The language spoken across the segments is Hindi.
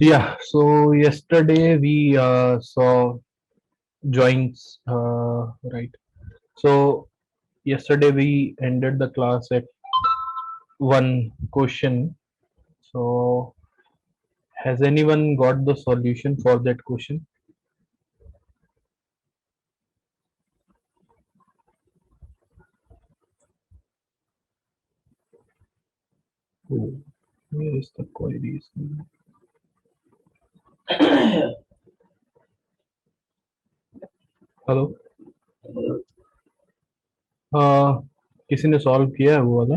Yeah, so yesterday we saw joints, right? So yesterday we ended the class at one question. So has anyone got the solution for that question? Oh, where is the queries? Hello किसी ने सॉल्व किया है वो वाला?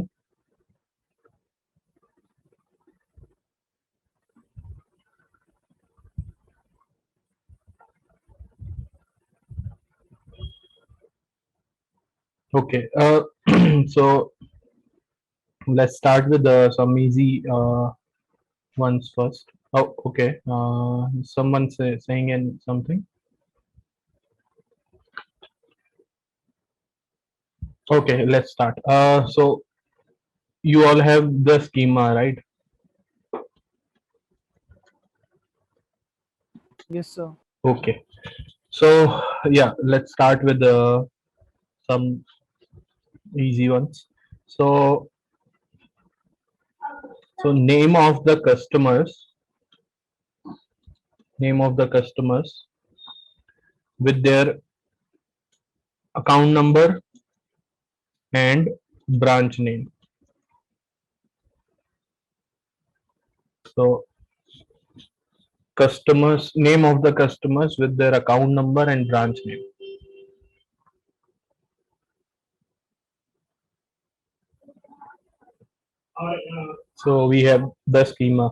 Okay, so let's start with some easy ones first. Oh, okay. Someone saying in something. Okay, let's start. So you all have the schema, right? Yes, sir. Okay. So yeah, let's start with some easy ones. So name of the customers with their account number and branch name. So customers name of the customers with their account number and branch name. So we have the schema.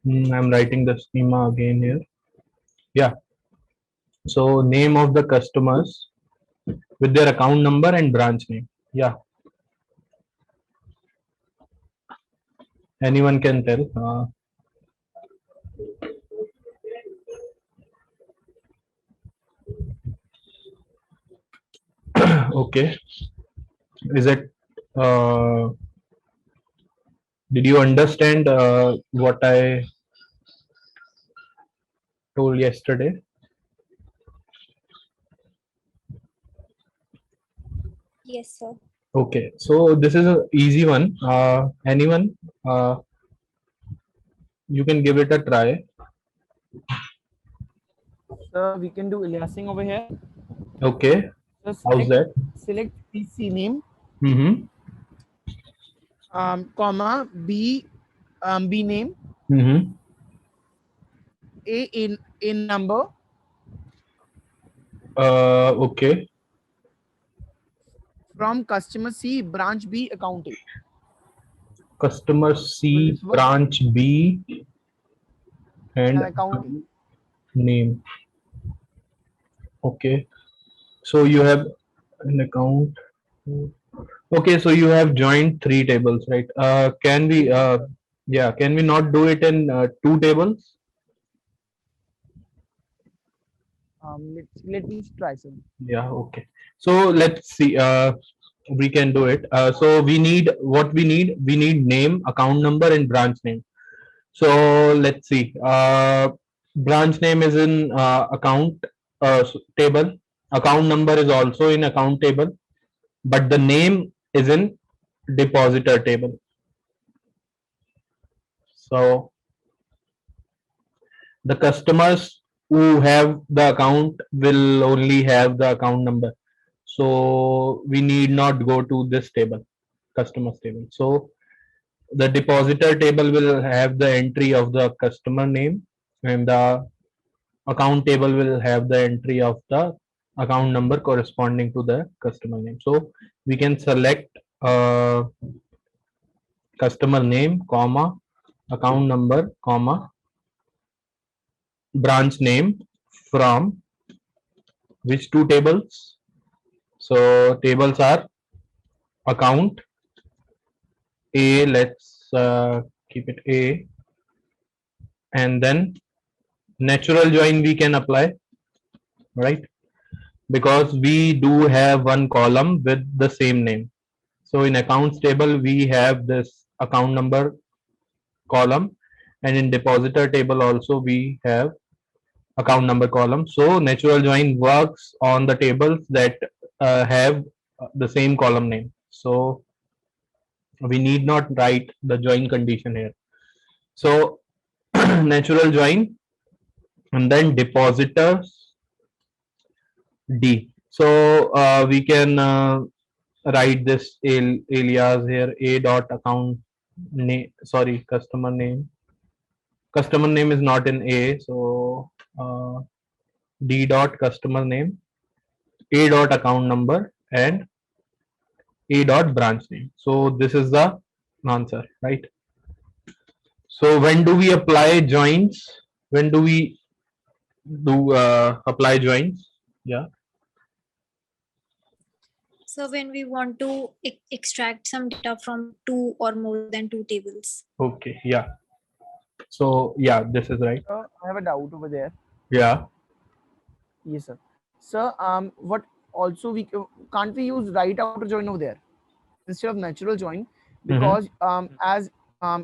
I'm writing the schema again here. Yeah. So name of the customers with their account number and branch name. Yeah. Anyone can tell. Okay. Is it? Uh, did you understand what I told yesterday? Yes, sir. Okay. So this is an easy one. Anyone? You can give it a try. Sir, we can do Ilyas Singh over here. Okay. So How's select that? select PC name, Mm-hmm. comma B name, Mm-hmm. A number, Okay. from customer C, branch B, account A. Customer Will C, this work? branch B, and And account A. name. Okay. So you have an account. Okay, so you have joined three tables, right? Can we, yeah, can we not do it in two tables? Let me try, sir. Yeah, okay. So let's see. We can do it. So we need what we need. We need name, account number, and branch name. So let's see. Branch name is in account table. Account number is also in account table, but the name is in depositor table. So the customers who have the account will only have the account number. So we need not go to this table, customers table. So the depositor table will have the entry of the customer name, and the account table will have the entry of the account number corresponding to the customer name. So we can select customer name, comma, account number, comma, branch name from which two tables? So tables are account A. Let's keep it A, and then natural join we can apply, right? Because we do have one column with the same name. So in accounts table, we have this account number column, and in depositor table also we have account number column. So natural join works on the tables that have the same column name. So we need not write the join condition here. So natural join and then depositors D. So we can write this alias here, a dot account name, sorry, customer name. Customer name is not in A, so D dot customer name, A dot account number, and A dot branch name. So this is the answer, right? So when do we apply joins? When do we do apply joins? Yeah. So when we want to extract some data from two or more than two tables. Okay. Yeah. So yeah, this is right. I have a doubt over there. Yeah. Yes, sir. Sir, what also we can't we use right outer join over there instead of natural join, because as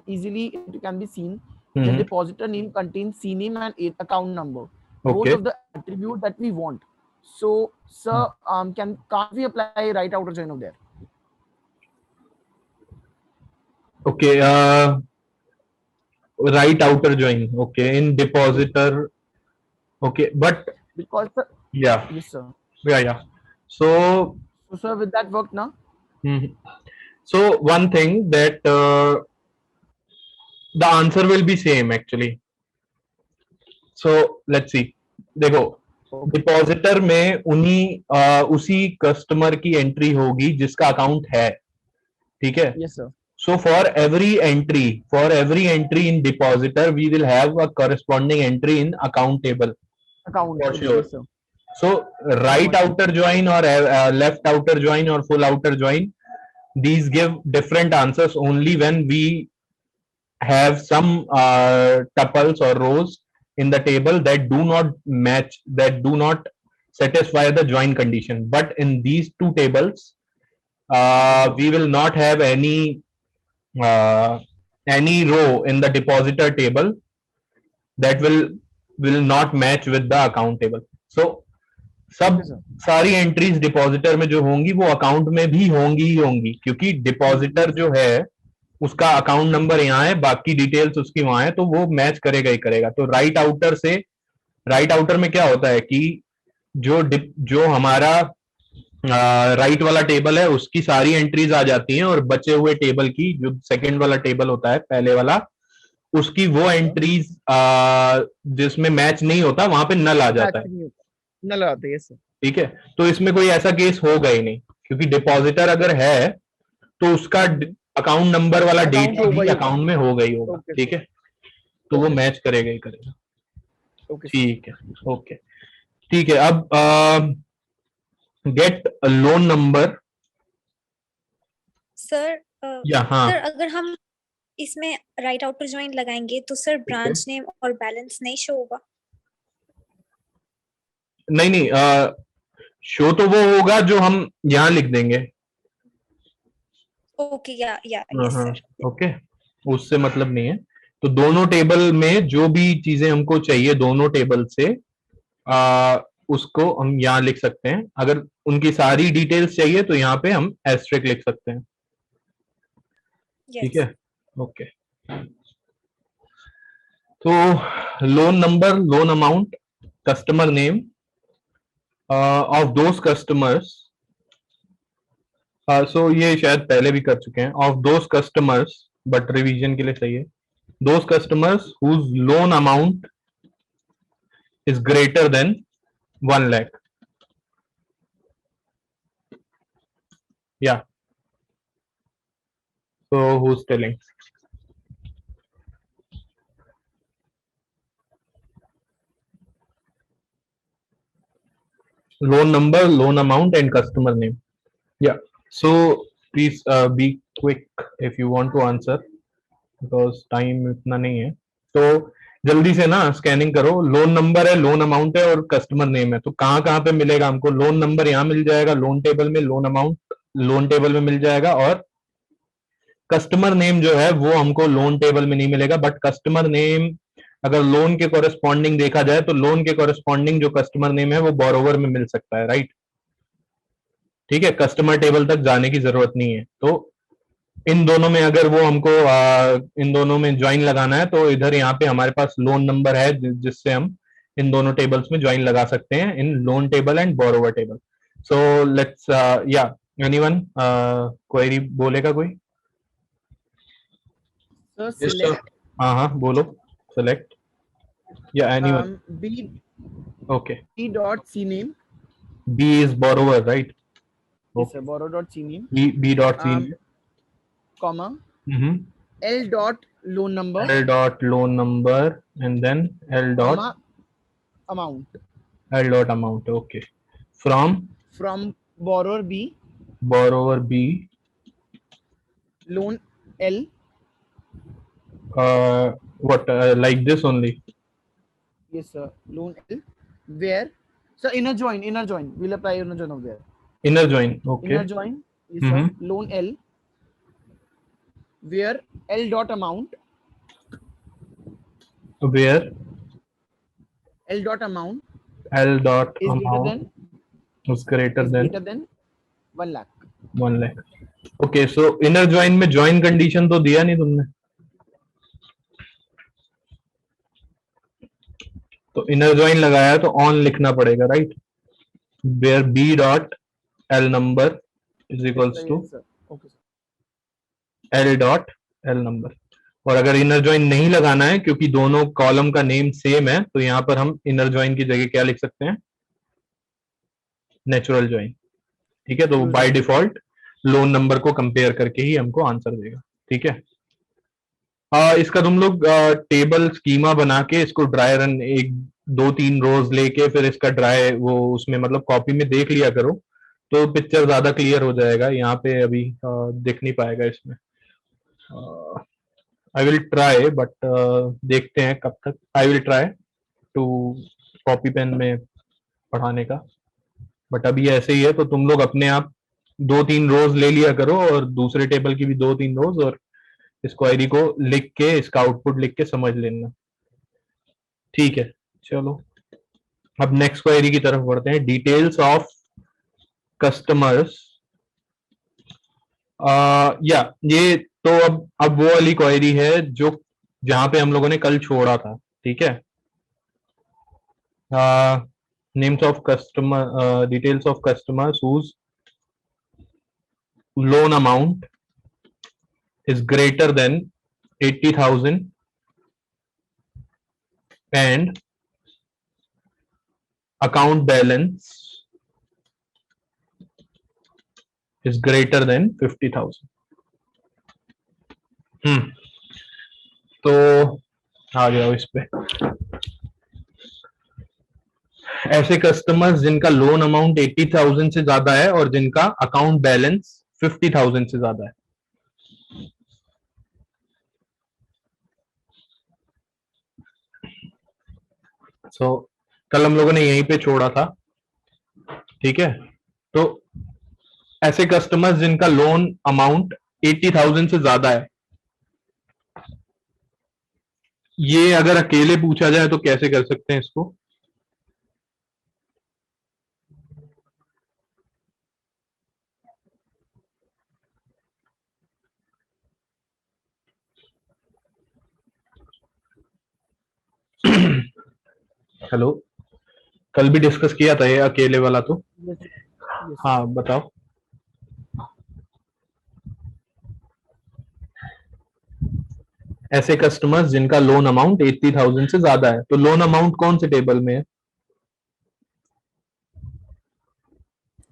easily it can be seen, the depositor name contains CNAME and account number, both Okay. of the attribute that we want. So, sir, can't we apply right outer join over there? Okay. Right outer join. Okay. In depositor. Okay. But Because sir, yeah. yes, sir. Yeah. So So, sir, with that work now. So one thing that the answer will be same actually. So let's see. देखो डिपॉजिटर में उसी कस्टमर की एंट्री होगी जिसका अकाउंट है, ठीक है? Yes, sir. So for every entry in depositor, we will have a corresponding entry in account table. Account. For sure. Yes, sir. So right outer join or left outer join or full outer join, these give different answers only when we have some tuples or rows in the table that do not match, that do not satisfy the join condition. But in these two tables, we will not have any row in the depositor table that will not match with the account table. So सब सारी एंट्रीज डिपॉजिटर में जो होंगी वो अकाउंट में भी होंगी ही होंगी, क्योंकि डिपॉजिटर जो है उसका अकाउंट नंबर यहाँ है, बाकी डिटेल्स उसकी वहां है, तो वो मैच करेगा ही करेगा. तो राइट आउटर में क्या होता है कि जो हमारा राइट वाला टेबल है उसकी सारी एंट्रीज आ जाती हैं, और बचे हुए टेबल की जो सेकंड वाला टेबल होता है पहले वाला, उसकी वो एंट्रीज जिसमें मैच नहीं होता वहां पे नल आ जाता है. नल आते हैं, सर. ठीक है, तो इसमें कोई ऐसा केस होगा ही नहीं, क्योंकि डिपॉजिटर अगर है तो उसका अकाउंट नंबर वाला डेटा भी अकाउंट में होगा ही होगा. ठीक है, तो वो मैच करेगा ही करेगा. ठीक है, ओके, ठीक है. अब गेट लोन नंबर. सर हाँ, सर अगर हम इसमें राइट आउटर ज्वाइन लगाएंगे तो सर ब्रांच नेम और बैलेंस नहीं शो होगा. नहीं, शो तो वो होगा जो हम यहाँ लिख देंगे. ओके, या यस सर. ओके, उससे मतलब नहीं है. तो दोनों टेबल में जो भी चीजें हमको चाहिए दोनों टेबल से उसको हम यहाँ लिख सकते हैं. अगर उनकी सारी डिटेल्स चाहिए तो यहाँ पे हम एस्ट्रिक लिख सकते हैं. ठीक है, ओके. तो loan number, loan amount, customer name of those customers. So ये शायद पहले भी कर चुके हैं. Of those customers, but revision के लिए सही है. Those customers whose loan amount is greater than 1 lakh. Yeah. So who's telling? Loan number, loan amount, and customer name. Yeah. So please be quick if you want to answer. Because time इतना नहीं है। तो जल्दी से ना स्कैनिंग करो। लोन नंबर है, लोन अमाउंट है और कस्टमर नेम है। तो कहाँ कहाँ पे मिलेगा हमको? लोन नंबर यहाँ मिल जाएगा लोन टेबल में, लोन अमाउंट लोन टेबल में मिल जाएगा, और कस्टमर नेम जो है वो हमको लोन टेबल में नहीं मिलेगा। बट कस्टमर नेम अगर लोन के कॉरेस्पॉन्डिंग देखा जाए तो लोन के कॉरेस्पॉन्डिंग जो कस्टमर नेम है वो बोरोवर में मिल सकता है, राइट? ठीक है, कस्टमर टेबल तक जाने की जरूरत नहीं है। तो इन दोनों में अगर वो हमको इन दोनों में ज्वाइन लगाना है तो इधर यहाँ पे हमारे पास लोन नंबर है जिससे हम इन दोनों टेबल्स में ज्वाइन लगा सकते हैं, in loan table and borrower table. So let's या एनीवन क्वेरी बोलेगा कोई? Sir, Yes, sir. select हाँ हाँ बोलो, सेलेक्ट या anyone. B okay, B dot C name. B is borrower, right? Yes, sir. Borrow dot C name. B dot C, Comma L dot loan number. L dot loan number and then L dot Comma amount L dot amount. Okay, from from borrower B, borrower B, loan L. what like this only? Yes, sir. Loan L. Where? So inner join. We'll apply inner join over there. Inner join. Okay. Inner join. Yes, sir. Loan L. Where L dot amount. Where L dot amount L dot is amount is greater greater than than 1 lakh. 1 lakh. Okay, so inner join में join condition तो दिया नहीं तुमने, तो इनर ज्वाइन लगाया तो ऑन लिखना पड़ेगा, right? Where B dot L number is equals to Yes, sir. Okay, sir. L dot L number. और अगर इनर ज्वाइन नहीं लगाना है क्योंकि दोनों कॉलम का नेम सेम है तो यहाँ पर हम इनर ज्वाइन की जगह क्या लिख सकते हैं? Natural join. ठीक है, तो बाय डिफॉल्ट लोन नंबर को कंपेयर करके ही हमको आंसर देगा। ठीक है, इसका तुम लोग टेबल स्कीमा बना के इसको ड्राई रन 1 2 3 रोज लेके फिर इसका ड्राई वो उसमें मतलब कॉपी में देख लिया करो तो पिक्चर ज्यादा क्लियर हो जाएगा। यहाँ पे अभी दिख नहीं पाएगा इसमें। आई विल ट्राई बट देखते हैं कब तक। I will try to copy pen में पढ़ाने का, बट अभी ऐसे ही है। तो तुम लोग अपने आप 2 3 रोज ले लिया करो और दूसरे टेबल की भी 2 3 रोज, और इस क्वेरी को लिख के इसका आउटपुट लिख के समझ लेना। ठीक है, चलो अब नेक्स्ट क्वेरी की तरफ बढ़ते हैं। Details of customers. या ये तो अब वो वाली क्वेरी है जो जहां पे हम लोगों ने कल छोड़ा था। ठीक है, names of customer, details of customers whose loan amount is greater than 80,000 and account balance is greater than 50,000. तो आ जाओ इस पे। ऐसे कस्टमर्स जिनका लोन अमाउंट 80,000 से ज्यादा है और जिनका अकाउंट बैलेंस 50,000 से ज्यादा है। सो कल हम लोगों ने यहीं पे छोड़ा था। ठीक है, तो ऐसे कस्टमर्स जिनका लोन अमाउंट 80,000 से ज्यादा है, ये अगर अकेले पूछा जाए तो कैसे कर सकते हैं इसको? हेलो, कल भी डिस्कस किया था ये अकेले वाला तो। Yes, yes. हाँ बताओ। ऐसे कस्टमर्स जिनका लोन अमाउंट 80,000 से ज्यादा है, तो लोन अमाउंट कौन से टेबल में है?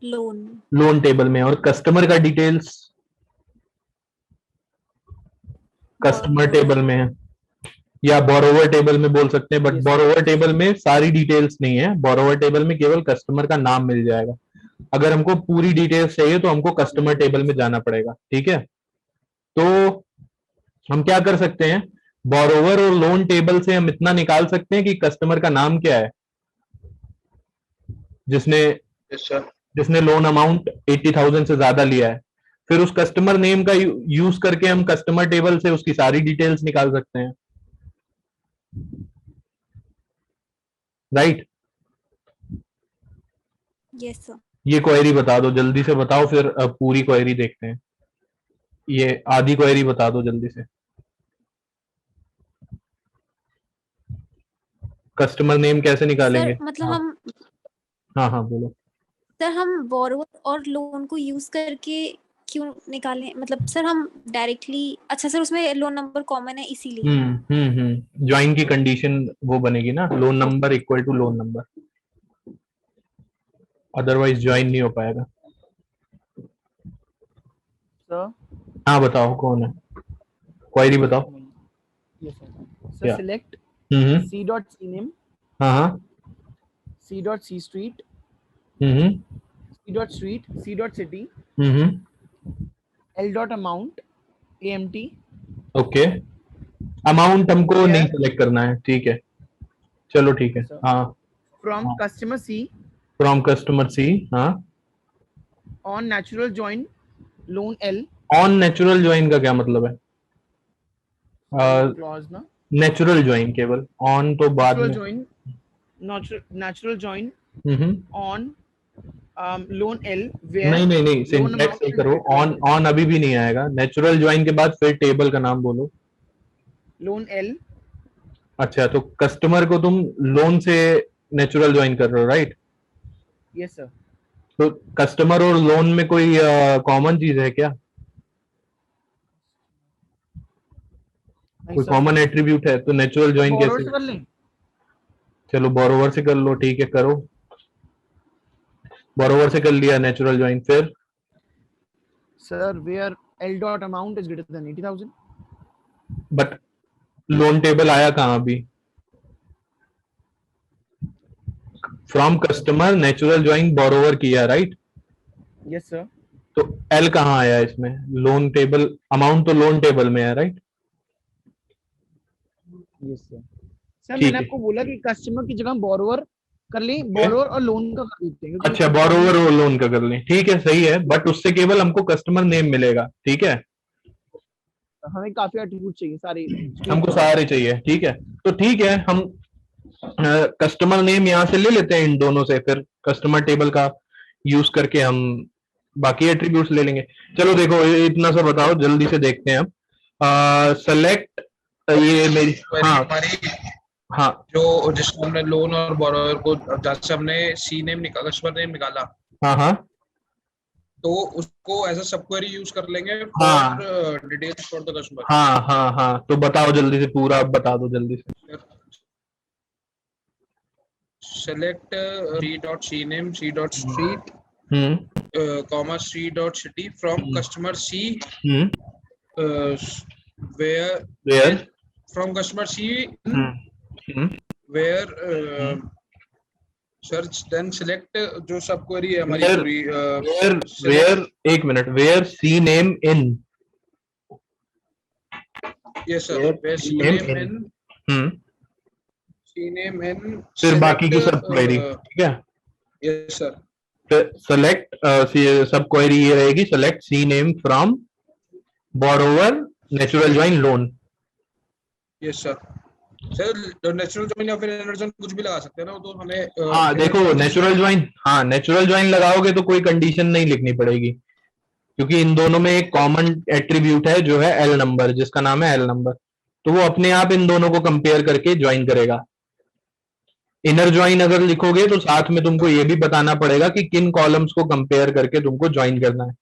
लोन टेबल में। और कस्टमर का डिटेल्स कस्टमर टेबल में है, या बोरोवर टेबल में बोल सकते हैं। But Yes. बोरोवर टेबल में सारी डिटेल्स नहीं है, बोरोवर टेबल में केवल कस्टमर का नाम मिल जाएगा। अगर हमको पूरी डिटेल्स चाहिए तो हमको कस्टमर टेबल में जाना पड़ेगा। ठीक है, तो हम क्या कर सकते हैं, बोरोवर और लोन टेबल से हम इतना निकाल सकते हैं कि कस्टमर का नाम क्या है जिसने जिसने लोन अमाउंट 80,000 से ज्यादा लिया है। फिर उस कस्टमर नेम का यूज करके हम कस्टमर टेबल से उसकी सारी डिटेल्स निकाल सकते हैं, राइट? Yes sir. ये क्वेरी बता दो जल्दी से, बताओ, फिर अब पूरी क्वेरी देखते हैं। ये आधी क्वेरी बता दो जल्दी से। कस्टमर नेम कैसे निकालेंगे? सर मतलब हाँ हम हाँ हाँ बोलो। सर हम बोरोवर और लोन को यूज करके क्यों निकालें, मतलब सर हम डायरेक्टली, अच्छा सर उसमें लोन नंबर कॉमन है इसीलिए। ज्वाइन की कंडीशन वो बनेगी ना, loan number equal to loan number, otherwise join नहीं हो पाएगा। सर हाँ बताओ कौन है, क्वेरी बताओ। yes sir Yeah. select हम्म c dot c name, हाँ हाँ c dot c street, हम्म c dot street, c dot city, हम्म l dot amount, amt, okay. Amount हमको Where- नहीं सेलेक्ट करना है, ठीक है, चलो ठीक है। Sir. हाँ, from हाँ। customer c फ्रॉम कस्टमर सी, हाँ। on natural join loan l on natural join का क्या मतलब है? clause ना, नेचुरल ज्वाइन केवल, ऑन तो बाद natural में। join, natural join hmm on loan l where नहीं नहीं नहीं, loan सिंटैक्स amount सही is करो। greater ऑन than ऑन अभी भी नहीं आएगा, नेचुरल ज्वाइन के बाद फिर टेबल का नाम बोलो। loan l, अच्छा, तो कस्टमर को तुम लोन से नेचुरल ज्वाइन कर रहे हो, राइट? yes sir, तो कस्टमर और लोन में कोई कॉमन चीज है क्या? नहीं कोई sir, कॉमन एट्रीब्यूट है तो नेचुरल ज्वाइन borrower कैसे? से कर लें चलो बोरोवर से कर लो, ठीक है, करो। बोरोवर से कर लिया नेचुरल ज्वाइन, फिर sir where l dot amount is greater than 80,000, but loan table आया कहाँ अभी? From customer natural join borrower किया, राइट? yes sir, तो एल कहाँ आया इसमें? लोन टेबल अमाउंट तो लोन टेबल में है, राइट? yes sir, सर ठीक मैंने है। आपको बोला कि कस्टमर की जगह बोरोवर कर लें, बोरोवर और लोन का कर देते हैं क्योंकि अच्छा, बोरोवर और लोन का कर लें, ठीक है, सही है, बट उससे केवल हमको कस्टमर नेम मिलेगा, ठीक है? हमें काफी एट्रीब्यूट चाहिए सारे हमको सारे चाहिए, ठीक है। तो ठीक है, हम कस्टमर नेम यहाँ से ले लेते हैं इन दोनों से, फिर कस्टमर टेबल का यूज करके हम बाकी एट्रीब्यूट्स ले लेंगे। चलो देखो, इतना सा बताओ, जल्दी से देखते हैं हम। सेलेक्ट ये मेरी, हाँ हमारी हाँ जो जिसको हमने लोन और बोरोवर को जैसे हमने सी नेम निकाला, कस्टमर नेम निकाला, हाँ हाँ तो उसको एज अ सब क्वेरी यूज कर लेंगे हाँ। For details for the customer. हाँ हाँ हाँ, तो बताओ जल्दी से, पूरा अब बता दो जल्दी से। Select C dot C name C dot street comma C dot city from customer C where where from customer C where search then select जो सब क्वेरी है हमारी Where- पूरी वेयर एक minute, where C name in, yes sir, Where where C name name in. In C name in फिर बाकी की सब क्वेरी, ठीक है? Yes sir, select subquery ये रहेगी, select C name from borrower natural join loan. Yes sir. Sir natural join या फिर इनर ज्वाइन कुछ भी लगा सकते हैं ना, वो तो हमें हाँ देखो, नेचुरल ज्वाइन, हाँ नेचुरल ज्वाइन लगाओगे तो कोई कंडीशन नहीं लिखनी पड़ेगी, क्योंकि इन दोनों में एक कॉमन एट्रीब्यूट है जो है एल नंबर, जिसका नाम है एल नंबर, तो वो अपने आप इन दोनों को कंपेयर करके ज्वाइन करेगा। इनर ज्वाइन अगर लिखोगे तो साथ में तुमको ये भी बताना पड़ेगा कि किन कॉलम्स को कंपेयर करके तुमको ज्वाइन करना है।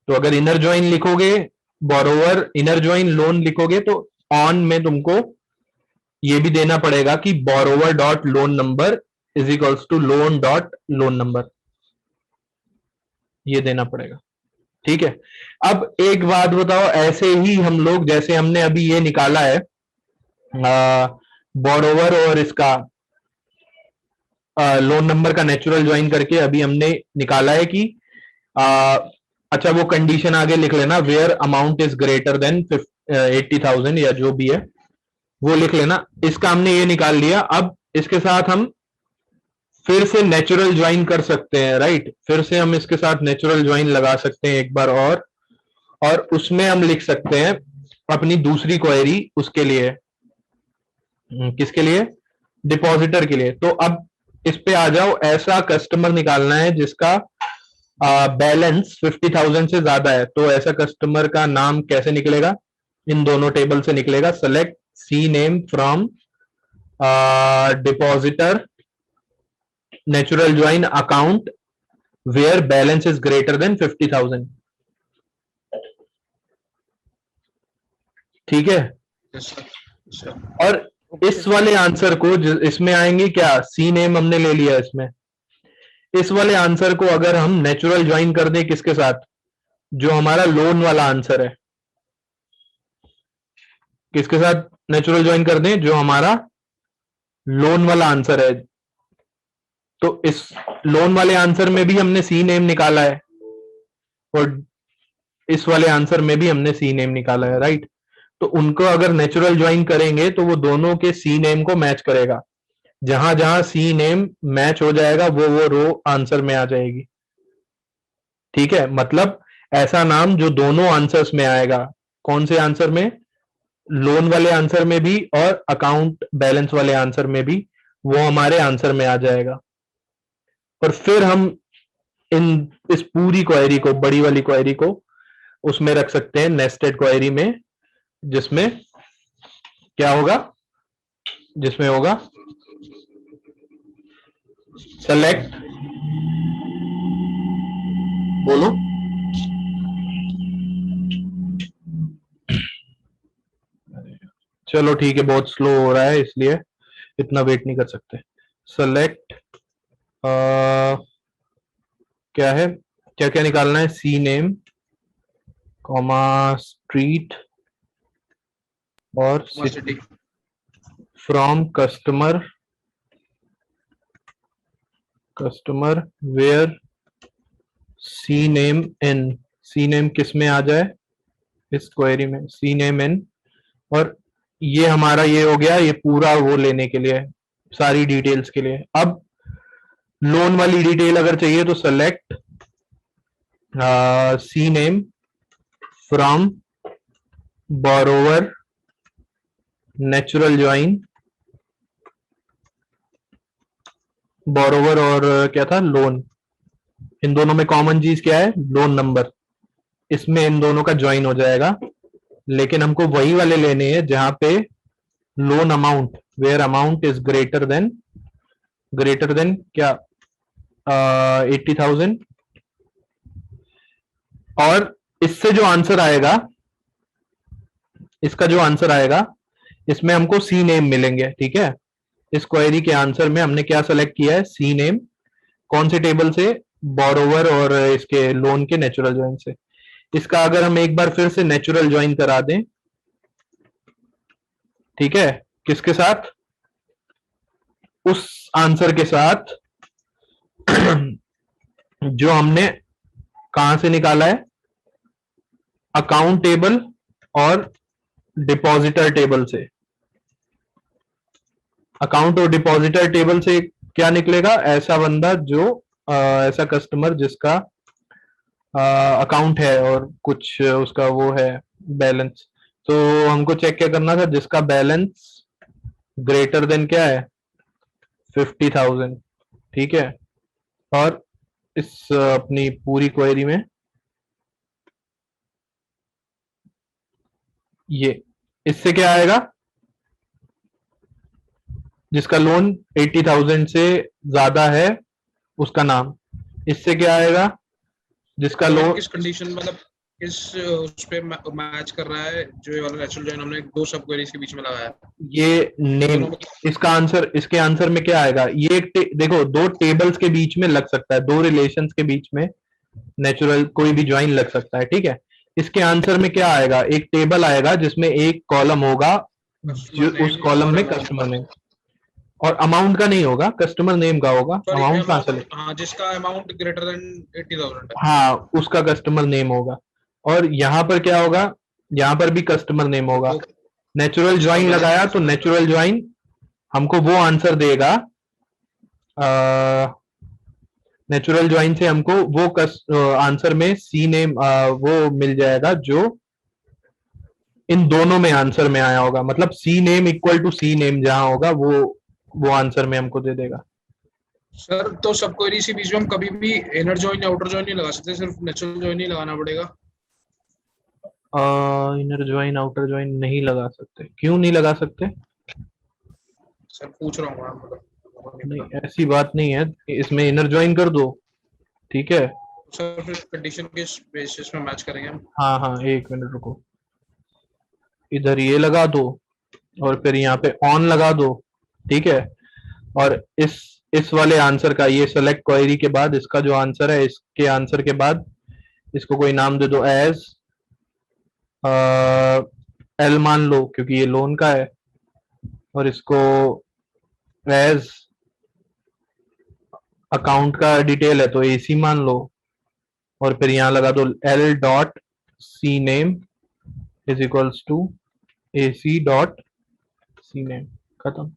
तो अगर इनर ज्वाइन लिखोगे, बोरोवर इनर ज्वाइन लोन लिखोगे, तो ऑन में तुमको ये भी देना पड़ेगा कि borrower dot loan number is equals to loan dot loan number, ये देना पड़ेगा, ठीक है? अब एक बात बताओ, ऐसे ही हम लोग, जैसे हमने अभी ये निकाला है बोरोवर और इसका लोन नंबर का नेचुरल ज्वाइन करके, अभी हमने निकाला है कि अच्छा वो कंडीशन आगे लिख लेना, where amount is greater than 80,000 या जो भी है वो लिख लेना। इसका हमने ये निकाल लिया। अब इसके साथ हम फिर से नेचुरल ज्वाइन कर सकते हैं, राइट। फिर से हम इसके साथ नेचुरल ज्वाइन लगा सकते हैं एक बार और उसमें हम लिख सकते हैं अपनी दूसरी क्वेरी उसके लिए। किसके लिए? डिपॉजिटर के लिए। तो अब इस पे आ जाओ। ऐसा कस्टमर निकालना है जिसका बैलेंस 50,000 से ज्यादा है। तो ऐसा कस्टमर का नाम कैसे निकलेगा? इन दोनों टेबल से निकलेगा। Select C name from depositor natural join account where balance is greater than 50,000। ठीक है। Yes, sir. Yes, sir. और इस वाले आंसर को इसमें आएंगे क्या? सी नेम हमने ले लिया इसमें। इस वाले आंसर को अगर हम नेचुरल ज्वाइन कर दें किसके साथ? जो हमारा लोन वाला आंसर है। किसके साथ नेचुरल ज्वाइन कर दें? जो हमारा लोन वाला आंसर है। तो इस लोन वाले आंसर में भी हमने सी नेम निकाला है और इस वाले आंसर में भी हमने सी नेम निकाला है, राइट। तो उनको अगर नेचुरल ज्वाइन करेंगे तो वो दोनों के सी नेम को मैच करेगा। जहां जहां सी नेम मैच हो जाएगा वो रो आंसर में आ जाएगी। ठीक है। मतलब ऐसा नाम जो दोनों आंसर्स में आएगा। कौन से आंसर में? लोन वाले आंसर में भी और अकाउंट बैलेंस वाले आंसर में भी वो हमारे आंसर में आ जाएगा। और फिर हम इस पूरी क्वेरी को, बड़ी वाली क्वेरी को उसमें रख सकते हैं नेस्टेड क्वेरी में, जिसमें क्या होगा? जिसमें होगा सेलेक्ट, बोलो, चलो ठीक है, बहुत स्लो हो रहा है इसलिए इतना वेट नहीं कर सकते। सेलेक्ट क्या है, क्या क्या निकालना है? सी नेम कॉमा स्ट्रीट और city from customer where C name in. C name किस में आ जाए? इस क्वेरी में सी नेम इन। और ये हमारा ये हो गया, ये पूरा वो लेने के लिए, सारी डिटेल्स के लिए। अब लोन वाली डिटेल अगर चाहिए तो select C name from borrower natural join. Borrower और क्या था? लोन। इन दोनों में कॉमन चीज क्या है? Loan number. इसमें इन दोनों का ज्वाइन हो जाएगा। लेकिन हमको वही वाले लेने हैं जहां पे loan amount, where amount is greater than क्या? 80,000। और इससे जो आंसर आएगा, इसका जो आंसर आएगा, इसमें हमको सी नेम मिलेंगे। ठीक है। इस क्वेरी के आंसर में हमने क्या सेलेक्ट किया है? C name. कौन से टेबल से? बोरोवर और इसके लोन के नेचुरल ज्वाइन से। इसका अगर हम एक बार फिर से नेचुरल ज्वाइन करा दें, ठीक है, किसके साथ? उस आंसर के साथ जो हमने कहां से निकाला है? अकाउंट टेबल और डिपॉजिटर टेबल से। अकाउंट और डिपॉजिटर टेबल से क्या निकलेगा? ऐसा बंदा जो ऐसा कस्टमर जिसका अकाउंट है और कुछ उसका वो है बैलेंस। तो हमको चेक क्या करना था? जिसका बैलेंस ग्रेटर देन क्या है? 50,000। ठीक है। और इस अपनी पूरी क्वेरी में ये, इससे क्या आएगा? जिसका लोन 80,000 से ज्यादा है उसका नाम। इससे क्या आएगा? जिसका लोन किस कंडीशन, मतलब किस उस पे मैच कर रहा है? जो ये वाला नेचुरल ज्वाइन हमने दो सब क्वेरीज के बीच में लगाया है, ये नेम। इसका आंसर, इसके आंसर में क्या आएगा? ये देखो, दो टेबल्स के बीच में लग सकता है, दो रिलेशंस के बीच में नेचुरल कोई भी ज्वाइन लग सकता है। ठीक है। इसके आंसर में क्या आएगा? एक टेबल आएगा जिसमें एक कॉलम होगा, जो उस कॉलम में कस्टमर नेम और अमाउंट का नहीं होगा, कस्टमर नेम का होगा। अमाउंट कहां से? हाँ, जिसका अमाउंट ग्रेटर देन 80,000 है, हाँ, उसका कस्टमर नेम होगा। और यहाँ पर क्या होगा? यहाँ पर भी कस्टमर नेम होगा। नेचुरल ज्वाइन लगाया तो नेचुरल ज्वाइन हमको वो आंसर देगा, नेचुरल ज्वाइन से हमको वो आंसर में सी नेम वो मिल जाएगा जो इन दोनों में आंसर में आया होगा, मतलब C name equal to C name जहां होगा वो आंसर में हमको दे देगा। सर तो सब क्वेरी के बीच में हम कभी भी इनर जॉइन या आउटर जॉइन नहीं लगा सकते, सिर्फ नेचुरल जॉइन ही लगाना पड़ेगा? इनर ज्वाइन आउटर ज्वाइन नहीं लगा सकते। क्यों नहीं लगा सकते? सर पूछ रहा हूँ मतलब। नहीं, ऐसी बात नहीं है, इसमें इनर ज्वाइन कर दो, ठीक है। सर फिर कंडीशन के बेसिस में मैच करेंगे हम। हाँ हाँ, एक मिनट रुको, इधर ये लगा दो और फिर यहाँ पे ऑन लगा दो, ठीक है। और इस वाले आंसर का, ये सेलेक्ट क्वेरी के बाद इसका जो आंसर है, इसके आंसर के बाद इसको कोई नाम दे दो, एज एल मान लो क्योंकि ये लोन का है, और इसको एज अकाउंट का डिटेल है तो एसी मान लो, और फिर यहाँ लगा दो L dot C name is equals to AC dot C name, खत्म।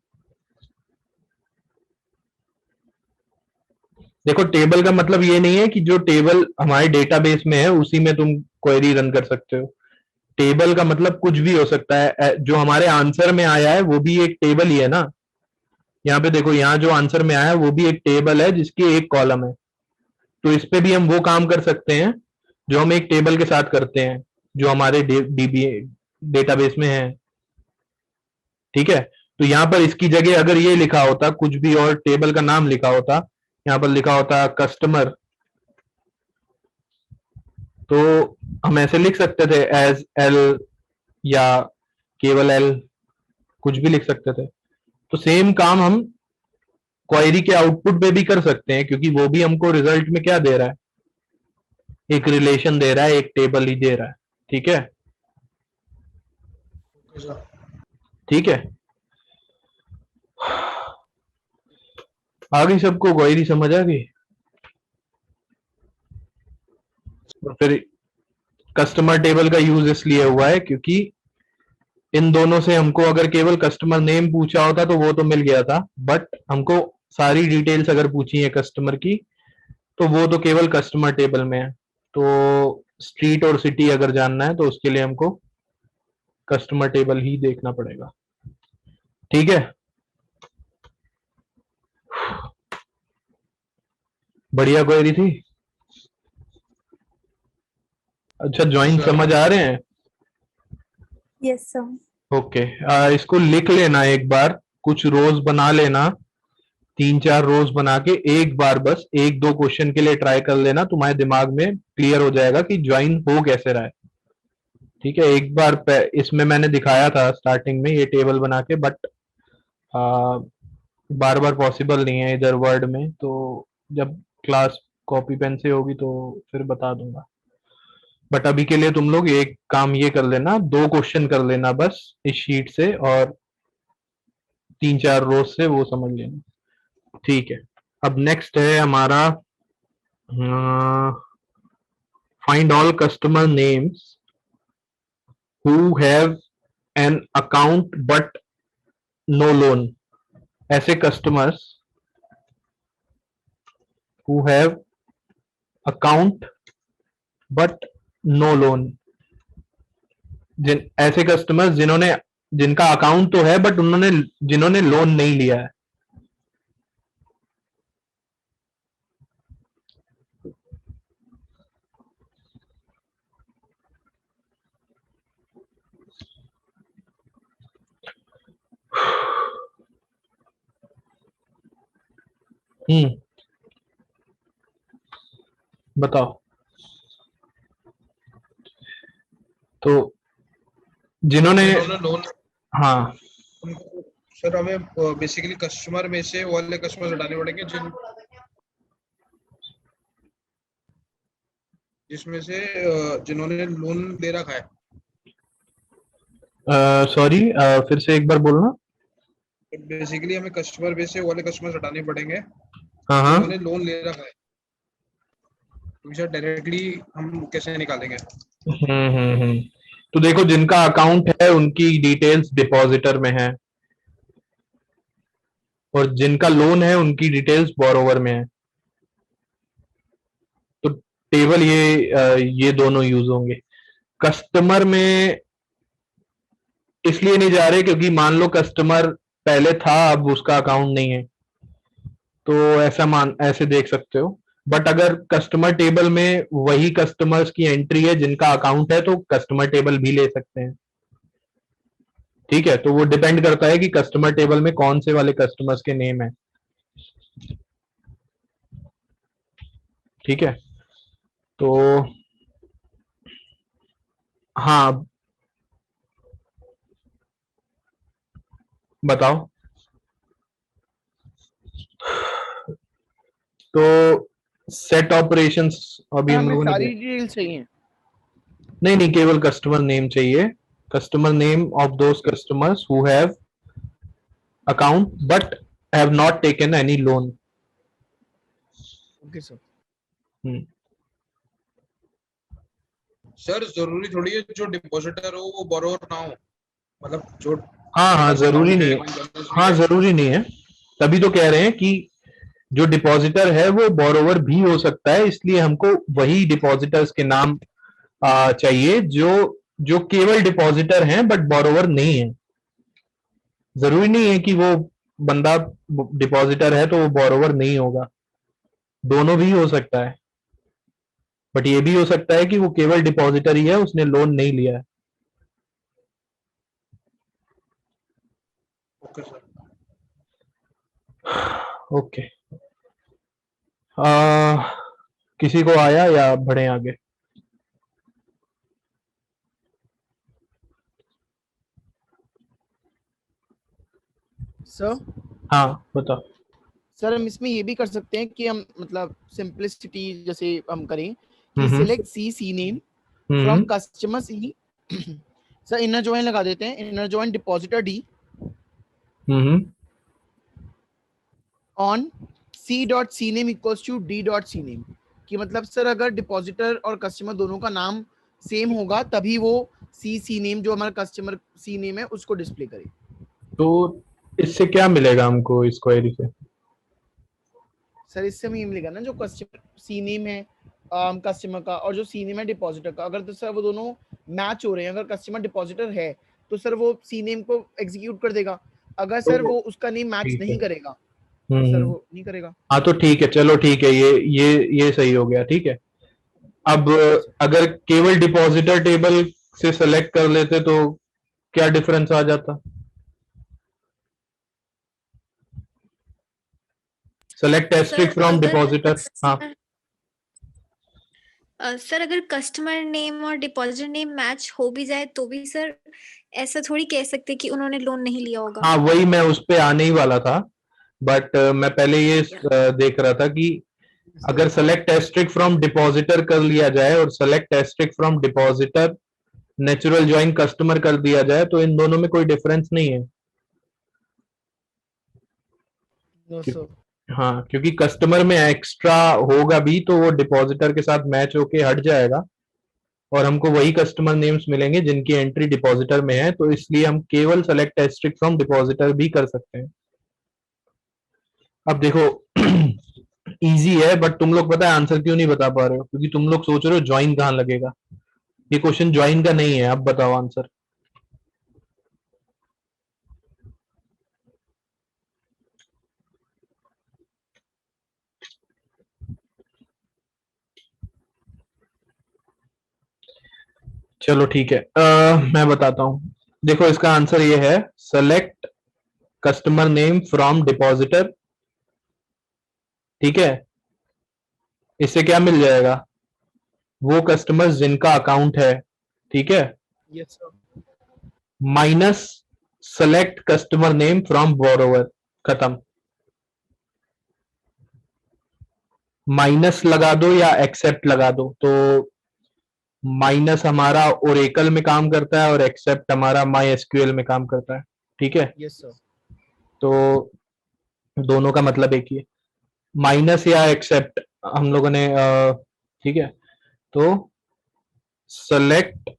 देखो टेबल का मतलब ये नहीं है कि जो टेबल हमारे डेटाबेस में है उसी में तुम क्वेरी रन कर सकते हो। टेबल का मतलब कुछ भी हो सकता है, जो हमारे आंसर में आया है वो भी एक टेबल ही है ना। यहाँ पे देखो, यहाँ जो आंसर में आया है वो भी एक टेबल है जिसकी एक कॉलम है, तो इस पे भी हम वो काम कर सकते हैं जो हम एक टेबल के साथ करते हैं जो हमारे डेटाबेस में है, ठीक है। तो यहाँ पर इसकी जगह अगर ये लिखा होता कुछ भी और टेबल का नाम लिखा होता, यहाँ पर लिखा होता कस्टमर, तो हम ऐसे लिख सकते थे एज एल या केवल एल, कुछ भी लिख सकते थे। तो सेम काम हम क्वेरी के आउटपुट पे भी कर सकते हैं, क्योंकि वो भी हमको रिजल्ट में क्या दे रहा है, एक रिलेशन दे रहा है, एक टेबल ही दे रहा है, ठीक है। ठीक है, आ गई सबको क्वेरी समझ आ गई? तो फिर कस्टमर टेबल का यूज इसलिए हुआ है क्योंकि इन दोनों से हमको अगर केवल कस्टमर नेम पूछा होता तो वो तो मिल गया था, बट हमको सारी डिटेल्स अगर पूछी है कस्टमर की तो वो तो केवल कस्टमर टेबल में है। तो स्ट्रीट और सिटी अगर जानना है तो उसके लिए हमको कस्टमर टेबल ही देखना पड़ेगा, ठीक है। बढ़िया क्वेरी थी। अच्छा, ज्वाइन समझ आ रहे हैं? Yes sir. ओके, इसको लिख लेना एक बार, कुछ रोज बना लेना, 3-4 रोज बना के एक बार बस 1-2 क्वेश्चन के लिए ट्राई कर लेना, तुम्हारे दिमाग में क्लियर हो जाएगा कि ज्वाइन हो कैसे रहा है, ठीक है। एक बार इसमें मैंने दिखाया था स्टार्टिंग में ये टेबल बना के, बट बार बार पॉसिबल नहीं है इधर वर्ड में, तो जब क्लास कॉपी पेन से होगी तो फिर बता दूंगा। बट अभी के लिए तुम लोग एक काम ये कर लेना, 2 क्वेश्चन कर लेना बस इस शीट से, और 3-4 रोज से वो समझ लेना, ठीक है। अब नेक्स्ट है हमारा find all customer names who have an account but no loan. ऐसे customers who have account but no loan, ऐसे कस्टमर्स जिनका अकाउंट तो है बट जिन्होंने लोन नहीं लिया है। बताओ। तो जिन्होंने लोन, हाँ सर हमें बेसिकली कस्टमर में से वाले कस्टमर हटाने पड़ेंगे जिसमें से जिन्होंने लोन ले रखा है। सॉरी, फिर से एक बार बोलना। बेसिकली हमें कस्टमर बेस से वाले कस्टमर हटाने पड़ेंगे हाँ हाँ, जिन्होंने लोन ले रखा है, क्योंकि डायरेक्टली हम कैसे निकालेंगे। तो देखो जिनका अकाउंट है उनकी डिटेल्स डिपॉजिटर में है, और जिनका लोन है उनकी डिटेल्स बोरोवर में है। तो टेबल ये दोनों यूज होंगे। कस्टमर में इसलिए नहीं जा रहे क्योंकि मान लो कस्टमर पहले था, अब उसका अकाउंट नहीं है, तो ऐसे देख सकते हो। बट अगर कस्टमर टेबल में वही कस्टमर्स की एंट्री है जिनका अकाउंट है, तो कस्टमर टेबल भी ले सकते हैं। ठीक है, तो वो डिपेंड करता है कि कस्टमर टेबल में कौन से वाले कस्टमर्स के नेम है। ठीक है, तो हाँ बताओ। तो सेट ऑपरेशंस अभी हम हमें लोगों ने सारी डिटेल्स चाहिए। नहीं, केवल कस्टमर नेम चाहिए। Customer name of those customers who have account but have not taken any loan. Okay sir. Sir जरूरी थोड़ी है जो डिपॉजिटर हो वो बोरोवर ना हो, मतलब जो हाँ जरूरी account नहीं है, है। balance भी हाँ है। जरूरी नहीं है, तभी तो कह रहे हैं कि जो डिपॉजिटर है वो बोरोवर भी हो सकता है, इसलिए हमको वही डिपॉजिटर्स के नाम चाहिए जो जो केवल डिपॉजिटर हैं बट बोरोवर नहीं है। जरूरी नहीं है कि वो बंदा डिपॉजिटर है तो वो बोरोवर नहीं होगा, दोनों भी हो सकता है। बट ये भी हो सकता है कि वो केवल डिपॉजिटर ही है, उसने लोन नहीं लिया है। Okay sir. ओके, किसी को आया या बढ़े आगे? सर हाँ बताओ। सर हम इसमें ये भी कर सकते हैं कि हम मतलब सिंपलिसिटी जैसे हम करें कि hmm select C name from hmm customer C. Sir inner join लगा देते हैं, inner join depositor D hmm on C dot C name equals to D dot C name. कि मतलब सर अगर डिपॉजिटर और कस्टमर दोनों का नाम सेम होगा तभी वो सी नेम जो हमारा कस्टमर सी नेम है उसको डिस्प्ले करे। तो इससे क्या मिलेगा हमको इस क्वेरी से? सर इससे हमें ये मिलेगा ना जो कस्टमर सी नेम है कस्टमर का और जो सी नेम है डिपॉजिटर का, अगर तो सर वो दोनों मैच हो रहे हैं, अगर कस्टमर डिपॉजिटर है तो सर वो सी नेम को एग्जीक्यूट कर देगा। अगर सर तो वो उसका नेम मैच ठीक है। नहीं करेगा तो सर वो नहीं करेगा। हाँ तो ठीक है, चलो ठीक है, ये सही हो गया। ठीक है, अब अगर केवल डिपॉजिटर टेबल से सेलेक्ट कर लेते तो क्या डिफरेंस आ जाता? Select asterisk from depositor. हाँ सर अगर कस्टमर नेम और डिपॉजिटर नेम मैच हो भी जाए तो भी सर ऐसा थोड़ी कह सकते कि उन्होंने लोन नहीं लिया होगा। हाँ, वही मैं उस पे आने ही वाला था, बट मैं पहले ये देख रहा था कि अगर सेलेक्ट एस्ट्रिक फ्रॉम डिपॉजिटर कर लिया जाए और select asterisk from depositor natural join customer कर दिया जाए तो इन दोनों में कोई डिफरेंस नहीं है। नो क्यों- सर। हाँ, क्योंकि कस्टमर में एक्स्ट्रा होगा भी तो वो डिपॉजिटर के साथ मैच होके हट जाएगा, और हमको वही कस्टमर नेम्स मिलेंगे जिनकी एंट्री डिपॉजिटर में है, तो इसलिए हम केवल सेलेक्ट एस्ट्रिक फ्रॉम डिपॉजिटर भी कर सकते हैं। अब देखो इजी है, बट तुम लोग पता है आंसर क्यों नहीं बता पा रहे हो? क्योंकि तुम लोग सोच रहे हो ज्वाइन कहाँ लगेगा। ये क्वेश्चन ज्वाइन का नहीं है। अब बताओ आंसर। चलो ठीक है, मैं बताता हूं। देखो इसका आंसर ये है, select customer name from depositor. ठीक है, इससे क्या मिल जाएगा? वो कस्टमर्स जिनका अकाउंट है, ठीक है, yes sir. Minus select customer name from borrower. खत्म। माइनस लगा दो या एक्सेप्ट लगा दो, तो माइनस हमारा ओरेकल में काम करता है और एक्सेप्ट हमारा माई एसक्यूएल में काम करता है। ठीक है, यस सर। तो दोनों का मतलब एक ही है, माइनस या एक्सेप्ट हम लोगों ने ठीक है, तो सेलेक्ट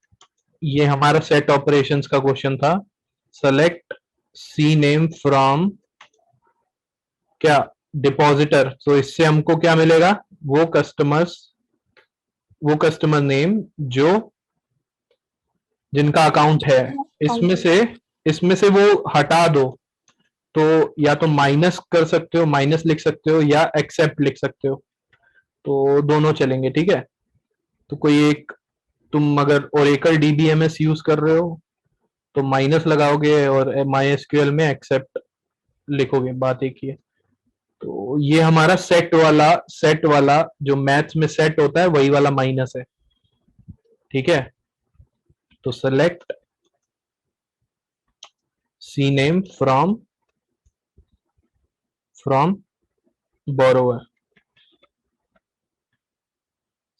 ये हमारा सेट ऑपरेशंस का क्वेश्चन था। सेलेक्ट सी नेम फ्रॉम क्या डिपॉजिटर, तो इससे हमको क्या मिलेगा, वो कस्टमर नेम जो जिनका अकाउंट है, इसमें से वो हटा दो, तो या तो माइनस कर सकते हो, माइनस लिख सकते हो, या एक्सेप्ट लिख सकते हो, तो दोनों चलेंगे, ठीक है। तो कोई एक, तुम अगर ओरेकल डीबीएमएस यूज कर रहे हो तो माइनस लगाओगे, और MySQL में एक्सेप्ट लिखोगे, बात एक ही है। तो ये हमारा सेट वाला जो मैथ्स में सेट होता है वही वाला माइनस है, ठीक है। तो select C name from borrower.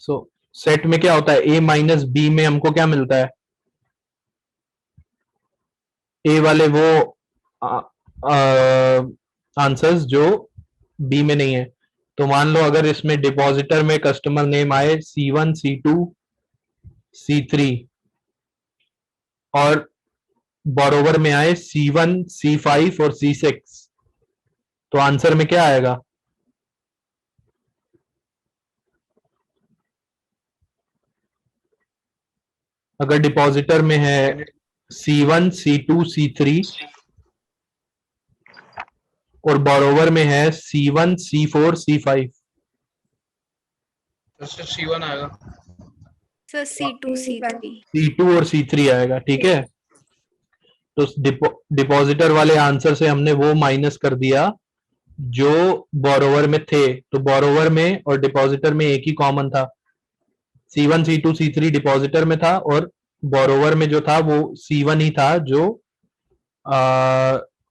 So set में क्या होता है, ए माइनस बी में हमको क्या मिलता है, ए वाले वो आंसर्स जो बी में नहीं है। तो मान लो अगर इसमें डिपॉजिटर में कस्टमर नेम आए C1 C2 C3 और बोरोवर में आए C1 C5 और C6, तो आंसर में क्या आएगा, अगर डिपॉजिटर में है C1 C2 C3 और बोरोवर में है C1 C4 C5, तो सर C1 आएगा। सर C2 C3 C2 और C3 आएगा, ठीक है। तो डिपॉजिटर वाले आंसर से हमने वो माइनस कर दिया जो बोरोवर में थे, तो बोरोवर में और डिपॉजिटर में एक ही कॉमन था, C1 C2 C3 डिपॉजिटर में था और बोरोवर में जो था वो C1 ही था जो